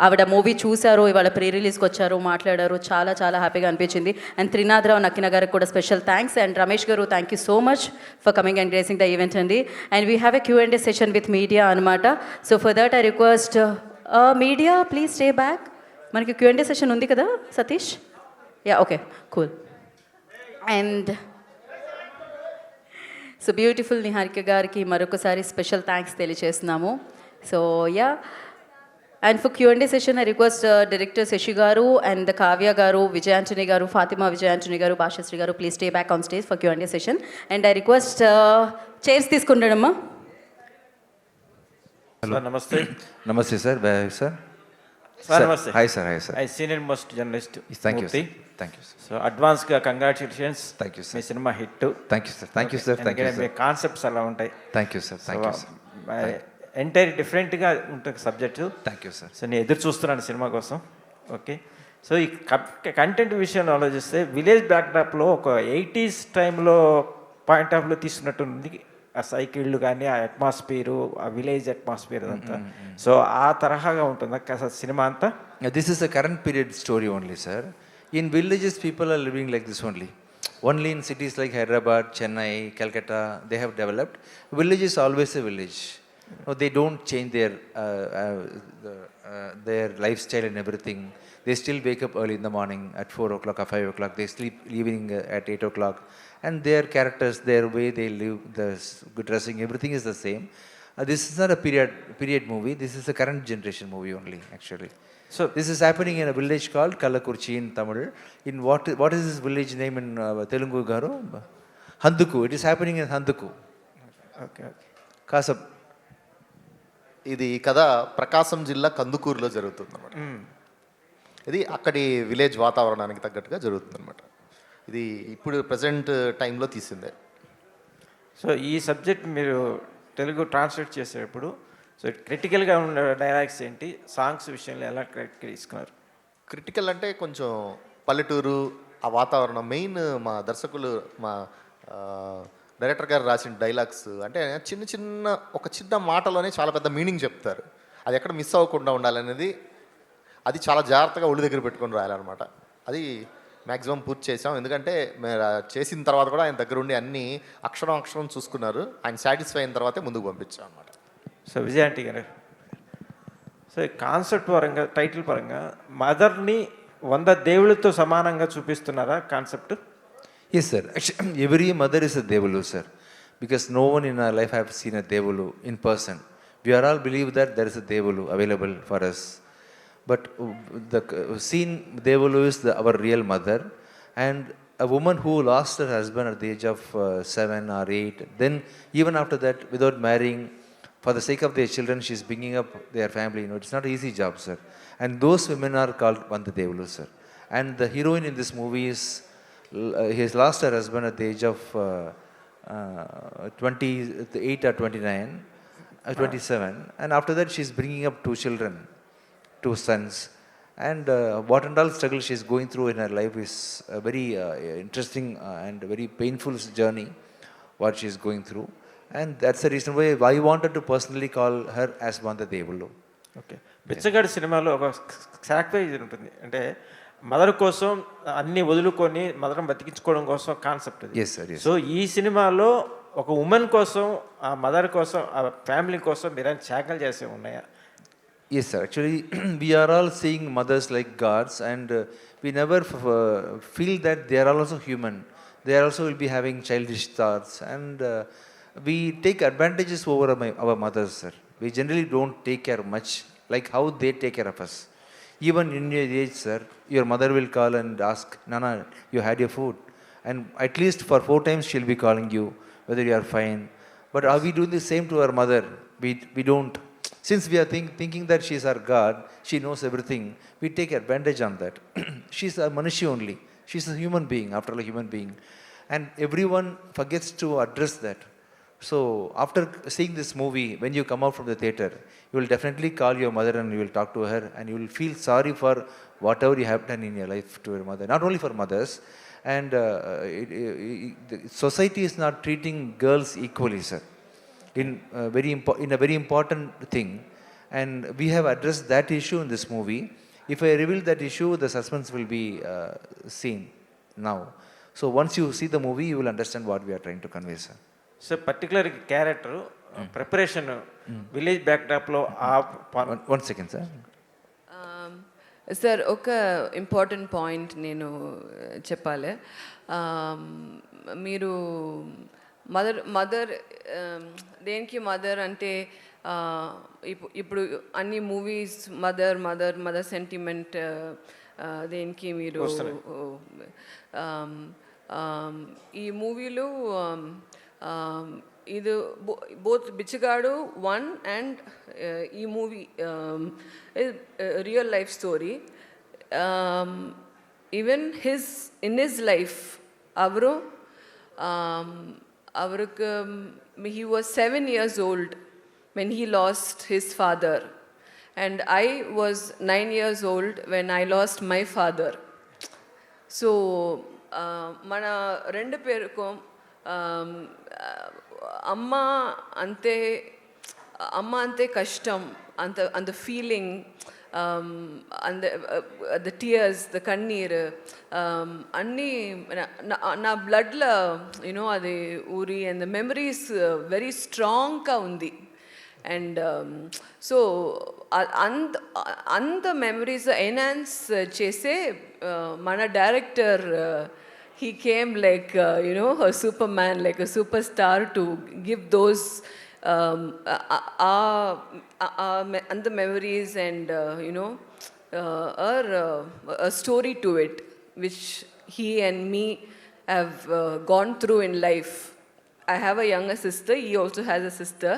avada movie చూసారు, ఇవాళ ప్రీ రిలీజ్కి వచ్చారు, మాట్లాడారు, చాలా హ్యాపీగా అనిపించింది. అండ్ త్రినాథరావు నక్కిన గారికి కూడా special thanks. And Ramesh garu thank you so much for coming and gracing the event అండి. And we have a Q&A session with media అనమాట. So for that I request media please stay back. మనకి Q&A సెషన్ ఉంది కదా Satish? Yeah, okay, cool. And so beautiful Niharika గారికి మరొకసారి స్పెషల్ థ్యాంక్స్ తెలియజేస్తున్నాము. So yeah, and for Q&A session I request director Shashi garu and Kavya గారు, విజయ్ ఆంటనీ గారు, Fatima Vijay Antony garu, Bhashashri garu, please stay back on stage for Q&A session. And I request chairs తీసుకుంటాడమ్మా. నమస్తే. నమస్తే సార్. సార్ సార్ నమస్తే. Hi sir. Hi sir. I senior most journalist. Thank you sir. Thank you sir. So అడ్వాన్స్గా కంగ్రాచులేషన్స్. Thank you sir. మీ సినిమా hit. Thank you sir. Thank you sir. Thank you sir. మీ కాన్సెప్ట్స్ అలా ఉంటాయి. Thank you sir. Thank you sir. Entire డిఫరెంట్గా ఉంటుంది subject. Thank you sir. So నేను ఎదురు చూస్తున్నాను సినిమా కోసం. ఓకే, సో ఈ కంటెంట్ విషయంలో ఆలోచిస్తే విలేజ్ బ్యాక్డ్రాప్లో ఒక 80s టైంలో పాయింట్ ఆఫ్ వ్యూ తీసుకున్నట్టుంది ఆ సైకిళ్ళు కానీ ఆ అట్మాస్ఫియరు ఆ విలేజ్ అట్మాస్ఫియర్ అంతా. సో ఆ తరహాగా ఉంటుంది అసలు సినిమా అంతా. This is a current period story only, sir. In villages, people are living like this only. Only in cities like Hyderabad, Chennai, Calcutta, they have developed. Village is always a village. No, they don't change their lifestyle and everything. They still wake up early in the morning at 4 o'clock or 5 o'clock. They sleep evening at 8 o'clock. And their characters, their way they live, the good dressing, everything is the same. This is not a period movie. This is a current generation movie only, actually. So this is happening in a village called Kallakurchi in Tamil. In what is this village name in Telugu garu? Handuku. It is happening in Handuku. Okay. Kasab. ఇది కథ ప్రకాశం జిల్లా కందుకూరులో జరుగుతుంది అనమాట. ఇది అక్కడి విలేజ్ వాతావరణానికి తగ్గట్టుగా జరుగుతుంది అనమాట. ఇది ఇప్పుడు ప్రజెంట్ టైంలో తీసిందే. సో ఈ సబ్జెక్ట్ మీరు తెలుగు ట్రాన్స్లేట్ చేసేటప్పుడు సో క్రిటికల్గా ఉన్న డైలాగ్స్ ఏంటి, సాంగ్స్ విషయంలో ఎలా తీసుకున్నారు? క్రిటికల్ అంటే కొంచెం పల్లెటూరు ఆ వాతావరణం మెయిన్. మా దర్శకులు మా డైరెక్టర్ గారు రాసిన డైలాగ్స్ అంటే ఒక చిన్న మాటలోనే చాలా పెద్ద మీనింగ్ చెప్తారు. అది ఎక్కడ మిస్ అవ్వకుండా ఉండాలనేది అది చాలా జాగ్రత్తగా ఒళ్ళు దగ్గర పెట్టుకొని రాయాలన్నమాట. అది మ్యాక్సిమం పూర్తి చేసాం. ఎందుకంటే చేసిన తర్వాత కూడా ఆయన దగ్గర ఉండి అన్ని అక్షరం చూసుకున్నారు. ఆయన సాటిస్ఫై అయిన తర్వాతే ముందుకు పంపించాం అనమాట. సో విజయాంటి గారు, సో కాన్సెప్ట్ పరంగా టైటిల్ పరంగా మదర్ని 100 దేవుళ్ళతో సమానంగా చూపిస్తున్నారా concept? Yes, sir. Actually, every mother is a devulu, sir. Because no one in our life have seen a devulu in person. We are all believe that there is a devulu available for us. But the seen devulu is our real mother. And a woman who lost her husband at the age of 7 or 8, then even after that, without marrying, for the sake of their children, she is bringing up their family. It's not an easy job, sir. And those women are called Vanda Devulu, sir. And the heroine in this movie is he has lost her husband at the age of 28 or 29, 27. And after that, she is bringing up 2 children, 2 sons. And what and all struggle she is going through in her life is a very interesting and very painful journey, what she is going through. And that's the reason why I wanted to personally call her as Vanda Devulu. Okay. బిచ్చగాడి సినిమాలో ఒక సాక్రిఫైస్ ఉంటుంది, అంటే మదర్ కోసం అన్ని వదులుకొని మదర్ని బతికించుకోవడం కోసం కాన్సెప్ట్ అది. Yes, sir. Yes. సో ఈ సినిమాలో ఒక ఉమెన్ కోసం, ఆ మదర్ కోసం, ఆ ఫ్యామిలీ కోసం మీరేమైనా త్యాగాలు చేసే ఉన్నాయా? Yes, sir. Actually, we are all seeing mothers like gods, and we never feel that they are also human. They are also will be having childish thoughts, and we take advantages over our mothers, sir. We generally don't take care much like how they take care of us. Even in your age, sir, your mother will call and ask, Nana, you had your food? And at least for 4 times she'll be calling you whether you are fine. But are we doing the same to our mother? We don't. Since we are thinking that she is our God, she knows everything, we take advantage on that. She's a Manushi only. She's a human being, after all, a human being. And everyone forgets to address that. So after seeing this movie, when you come out from the theater, you will definitely call your mother and you will talk to her, and you will feel sorry for whatever you have done in your life to your mother. Not only for mothers, and the society is not treating girls equally, sir. In a very important thing, and we have addressed that issue in this movie. If I reveal that issue, the suspense will be seen now. So once you see the movie, you will understand what we are trying to convey, sir. So particular character preparation village బ్యాక్డ్రాప్లో ఆ 1 second, sir. సార్ ఒక ఇంపార్టెంట్ పాయింట్ నేను చెప్పాలి. మీరు మదర్ దేనికి మదర్ అంటే ఇప్పుడు అన్ని మూవీస్ మదర్ సెంటిమెంట్ దేనికి మీరు ఈ మూవీలో ఇది బోత్ బిచ్చగాడు 1 అండ్ ఈ movie real life story. Even in his life அவருக்கு he was 7 years old when he lost his father, and I was 9 years old when I lost my father. So మన రెండు పేరుకు అమ్మ అంతే అమ్మ అంతే కష్టం, అంత ఫీలింగ్, ద టీయర్స్, ద కన్నీరు, అన్నీ నా బ్లడ్లో యూనో అది ఊరి, అండ్ ద మెమరీస్ వెరీ స్ట్రాంగ్గా ఉంది. అండ్ సో అంత మెమరీస్ ఎన్హాన్స్ చేసే మన director, he came like a superman, like a superstar to give those and the memories and a story to it, which he and me have gone through in life. I have a younger sister, he also has a sister.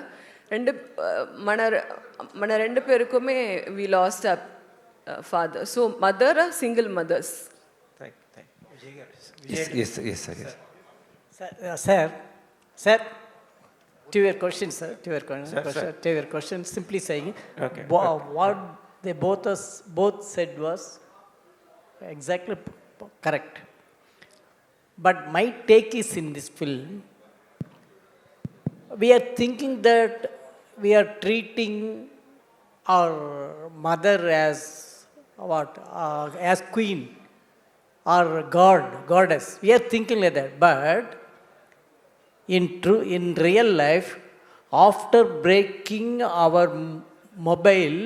And mana rendu perukume we lost our father. So mother are single mothers. Yes, sir. Sir, to your question, sir, to your question, simply saying, Okay. What they both said was exactly correct. But my take is in this film, we are thinking that we are treating our mother as what? As queen or goddess. We are thinking like that. But in real life, after breaking our mobile,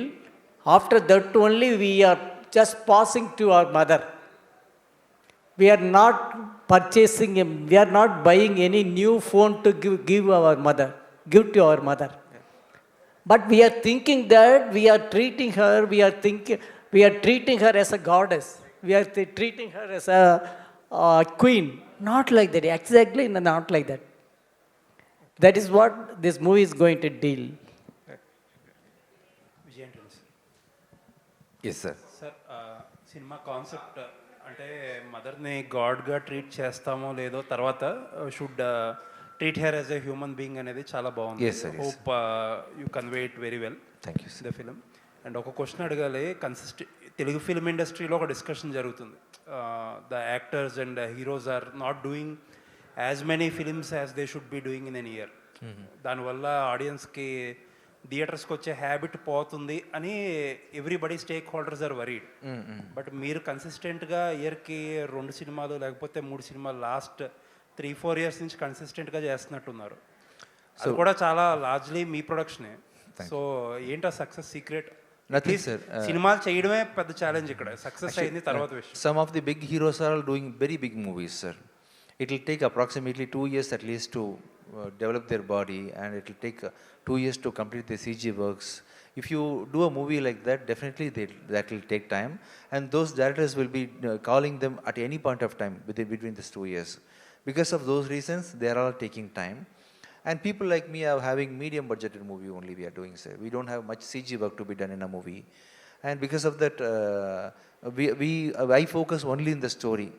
after that only we are just passing to our mother. We are not purchasing, we are not buying any new phone to give to our mother. But we are thinking that we are treating her, we are treating her as a goddess. We are treating her as a queen. Not like that, exactly not like that. That is what this movie is going to deal. Yes, sir. Sir cinema concept అంటే మదర్ని గాడ్గా ట్రీట్ చేస్తామో లేదో తర్వాత should treat her as a human being అనేది చాలా బాగుంది. Yes, sir, yes. Hope you convey it very well. Thank you, sir. The film. And ఒక క్వశ్చన్ అడగాలి. తెలుగు ఫిల్మ్ ఇండస్ట్రీలో ఒక డిస్కషన్ జరుగుతుంది. The actors and heroes are not doing as many films as they should be doing in an year. దానివల్ల ఆడియన్స్కి థియేటర్స్కి వచ్చే హ్యాబిట్ పోతుంది అని everybody stake holders are worried. But మీరు కన్సిస్టెంట్గా ఇయర్కి 2 సినిమాలు లేకపోతే 3 సినిమాలు లాస్ట్ 3-4 ఇయర్స్ నుంచి కన్సిస్టెంట్గా చేస్తున్నట్టున్నారు. అది కూడా చాలా లార్జ్లీ మీ ప్రొడక్షనే. సో ఏంటా సక్సెస్ సీక్రెట్? Nothing, sir. సినిమాలు చేయడమే పెద్ద ఛాలెంజ్ ఇక్కడ. సక్సెస్ అయింది తర్వాత విషయం. Some of the big heroes are all doing very big movies, sir. It will take approximately 2 years at least to develop their body, and it will take 2 years to complete the CG works. If you do a movie like that, definitely that will take time, and those directors will be calling them at any point of time between these 2 years. Because of those reasons, they are all taking time. And people like me are having medium budgeted movie only we are doing, sir. We don't have much CG work to be done in a movie. And because of that, I focus only in the story.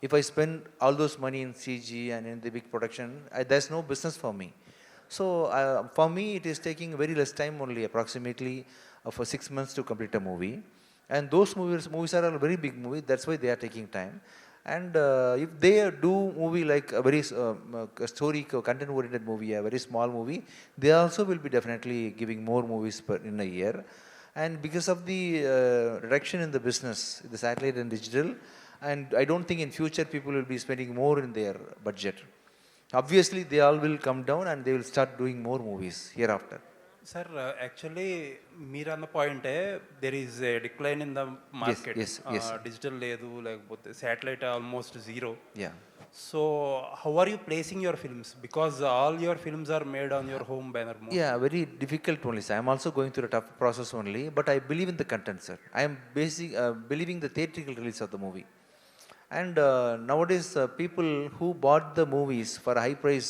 If I spend all those money in CG and in the big production, there's no business for me. So for me, it is taking very less time only, approximately for 6 months to complete a movie. And those movies are a very big movie. That's why they are taking time. And if they do movie like a very story content oriented movie, a very small movie, they also will be definitely giving more movies in a year. And because of the reduction in the business, the satellite and digital, and I don't think in future people will be spending more in their budget. Obviously they all will come down and they will start doing more movies hereafter. Sir actually మీరు అన్న పాయింటే there is a decline in the market. Digital లేదు, లేకపోతే satellite almost zero. So how are you placing your films? Because all your films are made on your home banner. Very difficult only, sir. I am also going through a tough process only, but I believe in the content, sir. I am believing the theatrical release of the movie. And nowadays people who bought the movies for high price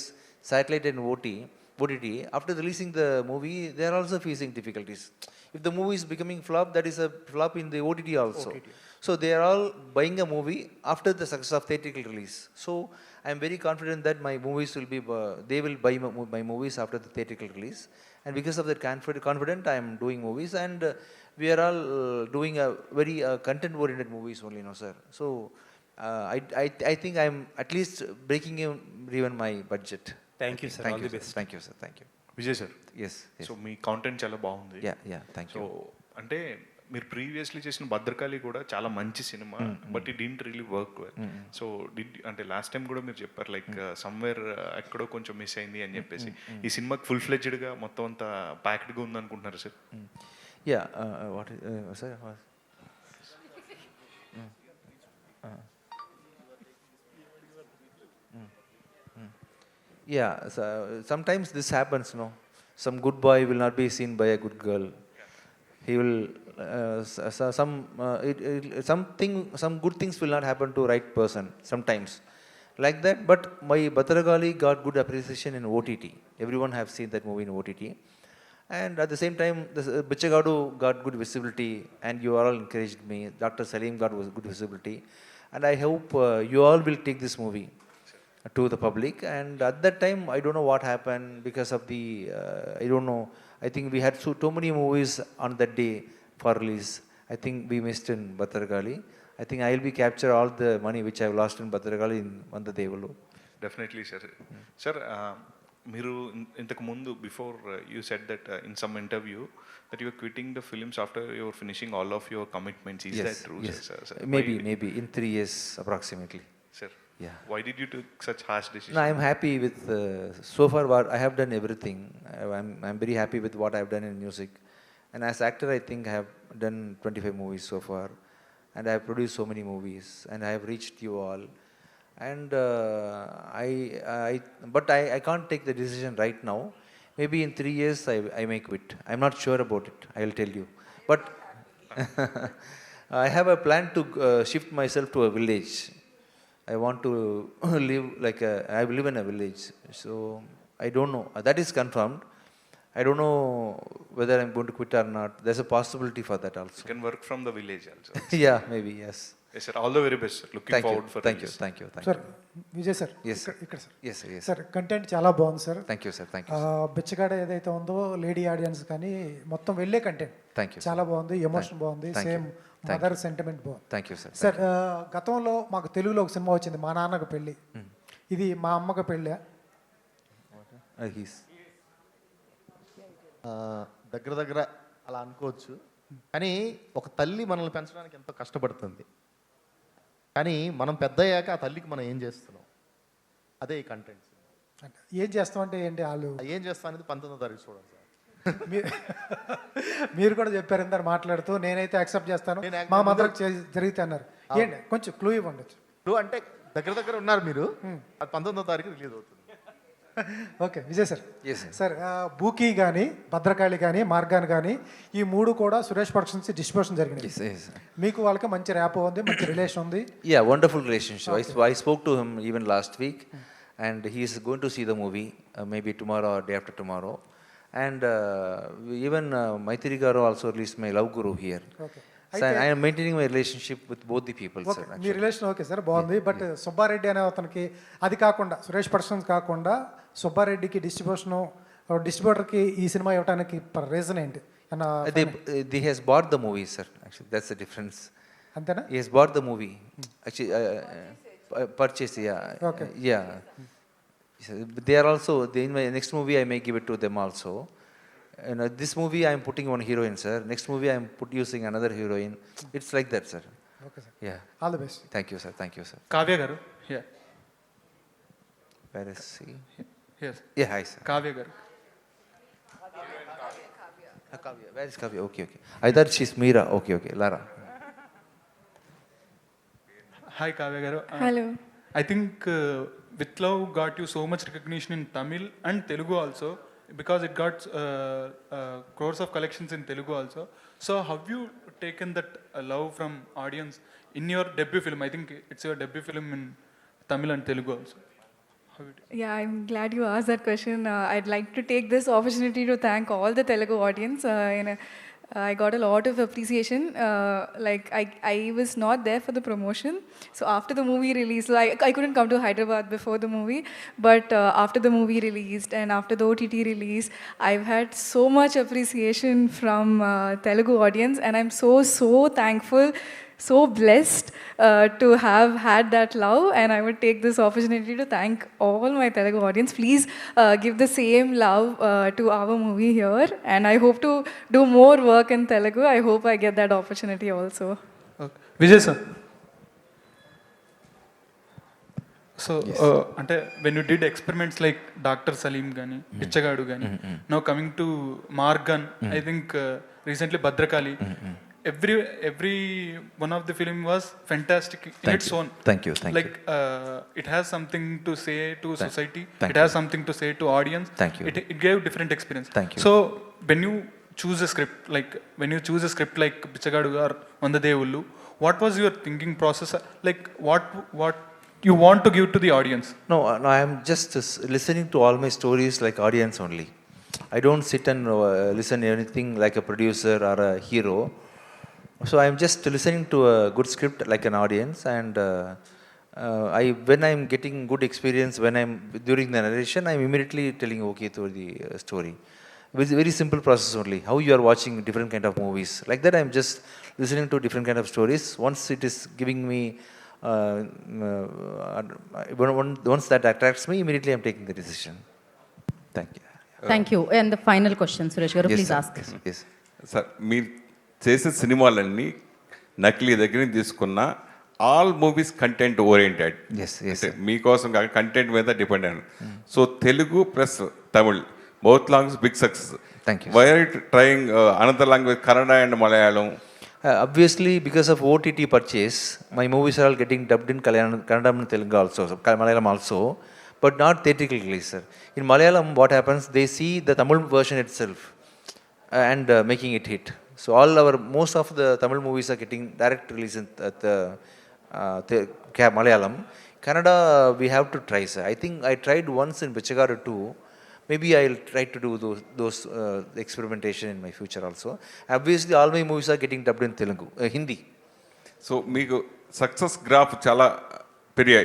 satellite and OTT, after releasing the movie, they are also facing difficulties. If the movie is becoming flop, that is a flop in the OTT also. So they are all buying a movie after the success of theatrical release. So I am very confident that my movies will be, they will buy my movies after the theatrical release. And because of that confident, I am doing movies, and we are all doing a very content oriented movies only, no sir. So I think I am at least breaking even my budget. Thank you sir, all the best. Thank you sir, thank you. Vijay sir, yes so మీ కాంటెంట్ చాలా బాగుంది. Thank so you. అంటే మీరు ప్రీవియస్లీ చేసిన భద్రకాళి కూడా చాలా మంచి సినిమా, but it didn't really work well. So అంటే లాస్ట్ టైం కూడా మీరు చెప్పారు లైక్ సమ్వేర్ ఎక్కడో కొంచెం మిస్ అయింది అని చెప్పేసి. ఈ సినిమాకి ఫుల్ ఫ్లెడ్జ్డ్గా మొత్తం అంతా ప్యాక్డ్గా ఉంది అనుకుంటున్నారు sir? Yeah what sir, yeah, so sometimes this happens, no. Some good boy will not be seen by a good girl. He will some good things will not happen to right person sometimes, like that. But my Bhadragali got good appreciation in OTT. Everyone have seen that movie in OTT, and at the same time, Bichagadu got good visibility, and you all encouraged me. Dr. Salim got good visibility, and I hope you all will take this movie to the public. And at that time, I don't know what happened because of the I don't know. I think we had too many movies on that day for release. I think we missed in Bhadragali. I think I will be capture all the money which I have lost in Bhadragali in Vandadevalu. Definitely sir. Sir మీరు ఇంతకు ముందు before you said that in some interview that you are quitting the films after you are finishing all of your commitments. Is that true sir? Maybe in 3 years approximately. Sir, yeah. Why did you take such harsh decisions? No, I am happy with so far what I have done everything. I'm very happy with what I have done in music, and as actor I think I have done 25 movies so far, and I have produced so many movies, and I have reached you all, and but I can't take the decision right now. Maybe in 3 years I may quit. I'm not sure about it, I will tell you, but I have a plan to shift myself to a village. I want to live I live in a village. So I don't know. That is confirmed. I don't know whether I'm going to quit or not. There's a possibility for that also. You can work from the village also. Yeah, maybe, yes. Yes, sir. All the very best, sir. Looking forward for Thank you. release. Thank you. Sir Vijay sir, Yes, sir. ఇక్కడ sir. Yes, sir. Yes. Sir content చాలా బాగుంది sir. Thank you, sir. Thank you. బిచ్చగాడ ఏదైతే ఉందో లేడీ ఆడియన్స్ కానీ మొత్తం వెళ్ళే కంటెంట్ Thank you, sir. చాలా బాగుంది, ఎమోషన్ బాగుంది, Thank you. Same Thank mother sentiment బాగుంది. Thank you, sir. సార్ గతంలో మాకు తెలుగులో ఒక సినిమా వచ్చింది, మా నాన్నకు పెళ్ళి. ఇది మా అమ్మకు పెళ్ళి. దగ్గర దగ్గర అలా అనుకోవచ్చు, కానీ ఒక తల్లి మనల్ని పెంచడానికి ఎంతో కష్టపడుతుంది, కానీ మనం పెద్ద అయ్యాక ఆ తల్లికి మనం ఏం చేస్తున్నాం, అదే ఈ కంటెంట్. ఏం చేస్తామంటే ఏంటి వాళ్ళు ఏం చేస్తాం అనేది 19వ తారీఖు చూడండి సార్. మీరు కూడా చెప్పారు ఇంత మాట్లాడుతూ, నేనైతే యాక్సెప్ట్ చేస్తాను, మా మదర్కి జరిగితే అన్నారు. ఏంటి కొంచెం క్లూ ఇవ్వండి. క్లూ అంటే దగ్గర దగ్గర ఉన్నారు మీరు, అది 19వ తారీఖు రిలీజ్ అవుతుంది. Okay Vijay sir. Yes, sir. Sir బూకీ కానీ భద్రకాళి కానీ మార్గాన్ కానీ ఈ మూడు కూడా సురేష్ ప్రొడక్షన్స్ డిస్ట్రిబ్యూషన్ జరిగింది. Yes, yes. మీకు వాళ్ళకి మంచి ర్యాప్ ఉంది, మంచి రిలేషన్ ఉంది. Yeah, wonderful relationship. I spoke to him even last week, and he is going to see the movie maybe tomorrow or day after tomorrow. And even Maitri Garu also released my Love Guru here. Okay. So I am maintaining my relationship with both the people, sir. Me Actually. Relation okay sir, బాగుంది. బట్ సుబ్బారెడ్డి అనే అతనికి అది కాకుండా సురేష్ ప్రొడక్షన్స్ కాకుండా సుబ్బారెడ్డికి డిస్ట్రిబ్యూటర్కి ఈ సినిమా ఇవ్వడానికి రీజన్ ఏంటి? He has bought the movie, sir. Actually, that's the difference. అంతేనా? He has bought the movie. Actually, purchase, yeah. Okay. Yeah. They are also, in my next movie, I may give it to them also. And this movie, I am putting one heroine, sir. Next movie, I am using another heroine. It's like that, sir. Okay sir. Yeah. All the best. Thank you, sir. Thank you, sir. Kavya గారు. Where is he? Yes. Yeah, hi, sir. Kavya గారు. Kavya. Where is Kavya? Okay. I thought she's Meera. Okay. Lara. Hi, Kavya garu. Hello. I think With Love got you so much recognition in Tamil and Telugu also, because it got crores of collections in Telugu also. So have you taken that love from audience in your debut film? I think it's your debut film in Tamil and Telugu also. Yeah, I'm glad you asked that question. I'd like to take this opportunity to thank all the Telugu audience. I got a lot of appreciation. I was not there for the promotion. So after the movie released, I couldn't come to Hyderabad before the movie. But after the movie released and after the OTT release, I've had so much appreciation from Telugu audience. And I'm so thankful so blessed to have had that love, and I would take this opportunity to thank all my Telugu audience. Please give the same love to our movie here, and I hope to do more work in Telugu. I hope I get that opportunity also. Okay. Vijay sir. So అంటే when you did experiments like doctor Salim కానీ బిచ్చగాడు కానీ now coming to Maargan I think recently Bhadrakali every one of the film was fantastic in its own. Thank you. Like it has something to say to society. It has something to say to audience. Thank you. It gave different experience. Thank you. So when you choose a script, like Bichagadu or Vandadevullu, what was your thinking process? Like what you want to give to the audience? No, I am just listening to all my stories like audience only. I don't sit and listen anything like a producer or a hero. So I am just listening to a good script like an audience, and when I am getting good experience, when I am during the narration, I am immediately telling okay to the story. It's a very simple process only. How you are watching different kind of movies, like that I am just listening to different kind of stories. Once it is giving me, once that attracts me, immediately I am taking the decision. Thank you. Thank you. And the final question, Suresh Garu, Yes, please sir. ask. Yes. Sir మీరు చేసే సినిమాలన్నీ నకిలీ దగ్గర నుంచి తీసుకున్న ఆల్ మూవీస్ కంటెంట్ ఓరియంటెడ్. అంటే మీకోసం కాక కంటెంట్ మీద డిపెండ్ అయ్యాను. So Telugu plus Tamil both language big success. Why are it trying another language Kannada and Malayalam? Obviously, because of OTT purchase, my movies are all getting dubbed in Kannada and Telugu also, Malayalam also, but not theatrical release, sir. In Malayalam, what happens, they see the Tamil version itself and making it hit. So most of the Tamil movies are getting direct release in Malayalam. Kannada, we have to try, sir. I think I tried once in Bichagadu 2. Maybe I'll try to do those experimentation in my future also. Obviously, all my movies are getting dubbed in Telugu, Hindi. So మీకు సక్సెస్ గ్రాఫ్ చాలా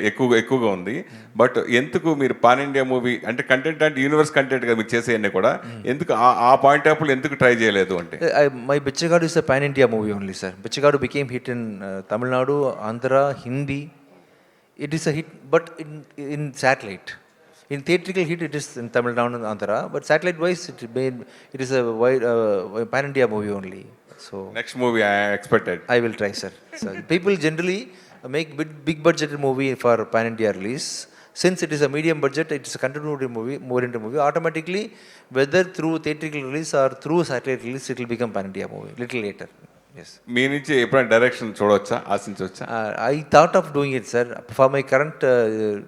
ఎక్కువగా ఉంది. బట్ ఎందుకు మీరు పాన్ ఇండియా మూవీ అంటే కంటెంట్ అంటే యూనివర్స్ కంటెంట్ కదా మీరు చేసేయన్నీ కూడా, ఎందుకు ఆ పాయింట్ ఆఫ్ వ్యూ ఎందుకు ట్రై చేయలేదు అంటే? My Bichagadu is a pan India movie only, sir. Bichagadu became hit in Tamil Nadu, Andhra, Hindi. It is a hit, but in satellite. In theatrical hit, it is in Tamil Nadu and Andhra, but satellite-wise, it is a wide pan-India movie only. So next movie I expected. I will try, sir. So people generally make big budget movie for pan-India release. Since it is a medium budget, it is a continuity movie, more into movie. Automatically, whether through theatrical release or through satellite release, it will become pan-India movie little later. Yes. మీ నుంచి ఎప్పుడైనా direction చూడవచ్చా, ఆశించవచ్చా? I thought of doing it, sir. For my current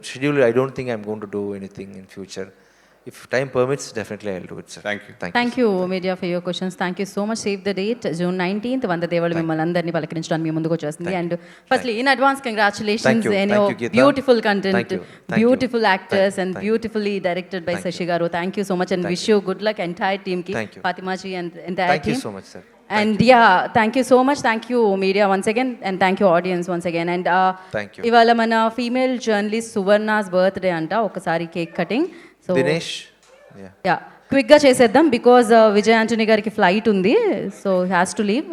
schedule, I don't think I'm going to do anything in future. If time permits, definitely I'll do it, sir. Thank you. Thank you, media, for your questions. Thank you so much. Save the date, June 19th. Vandadevulu మిమ్మల్ని అందరినీ పలకరించడానికి మీ ముందుకు వచ్చేస్తుంది. And firstly, in advance, congratulations. Thank you, Geeta. Beautiful content, Thank you. beautiful actors, and beautifully directed by Shashi Garu. Thank you so much, and wish you good luck, entire team ki. Thank you. Fatima ji and entire Thank team. you so much, sir. And yeah, thank you so much. Thank you, media, once again, and thank you, audience, once again. And Thank you. ఇవాళ మన ఫీమేల్ జర్నలిస్ట్ సువర్ణాస్ బర్త్డే అంట. ఒకసారి cake cutting. So Dinesh. Yeah క్విక్గా చేసేద్దాం బికాజ్ విజయ్ ఆంటనీ గారికి ఫ్లైట్ ఉంది. So has to leave.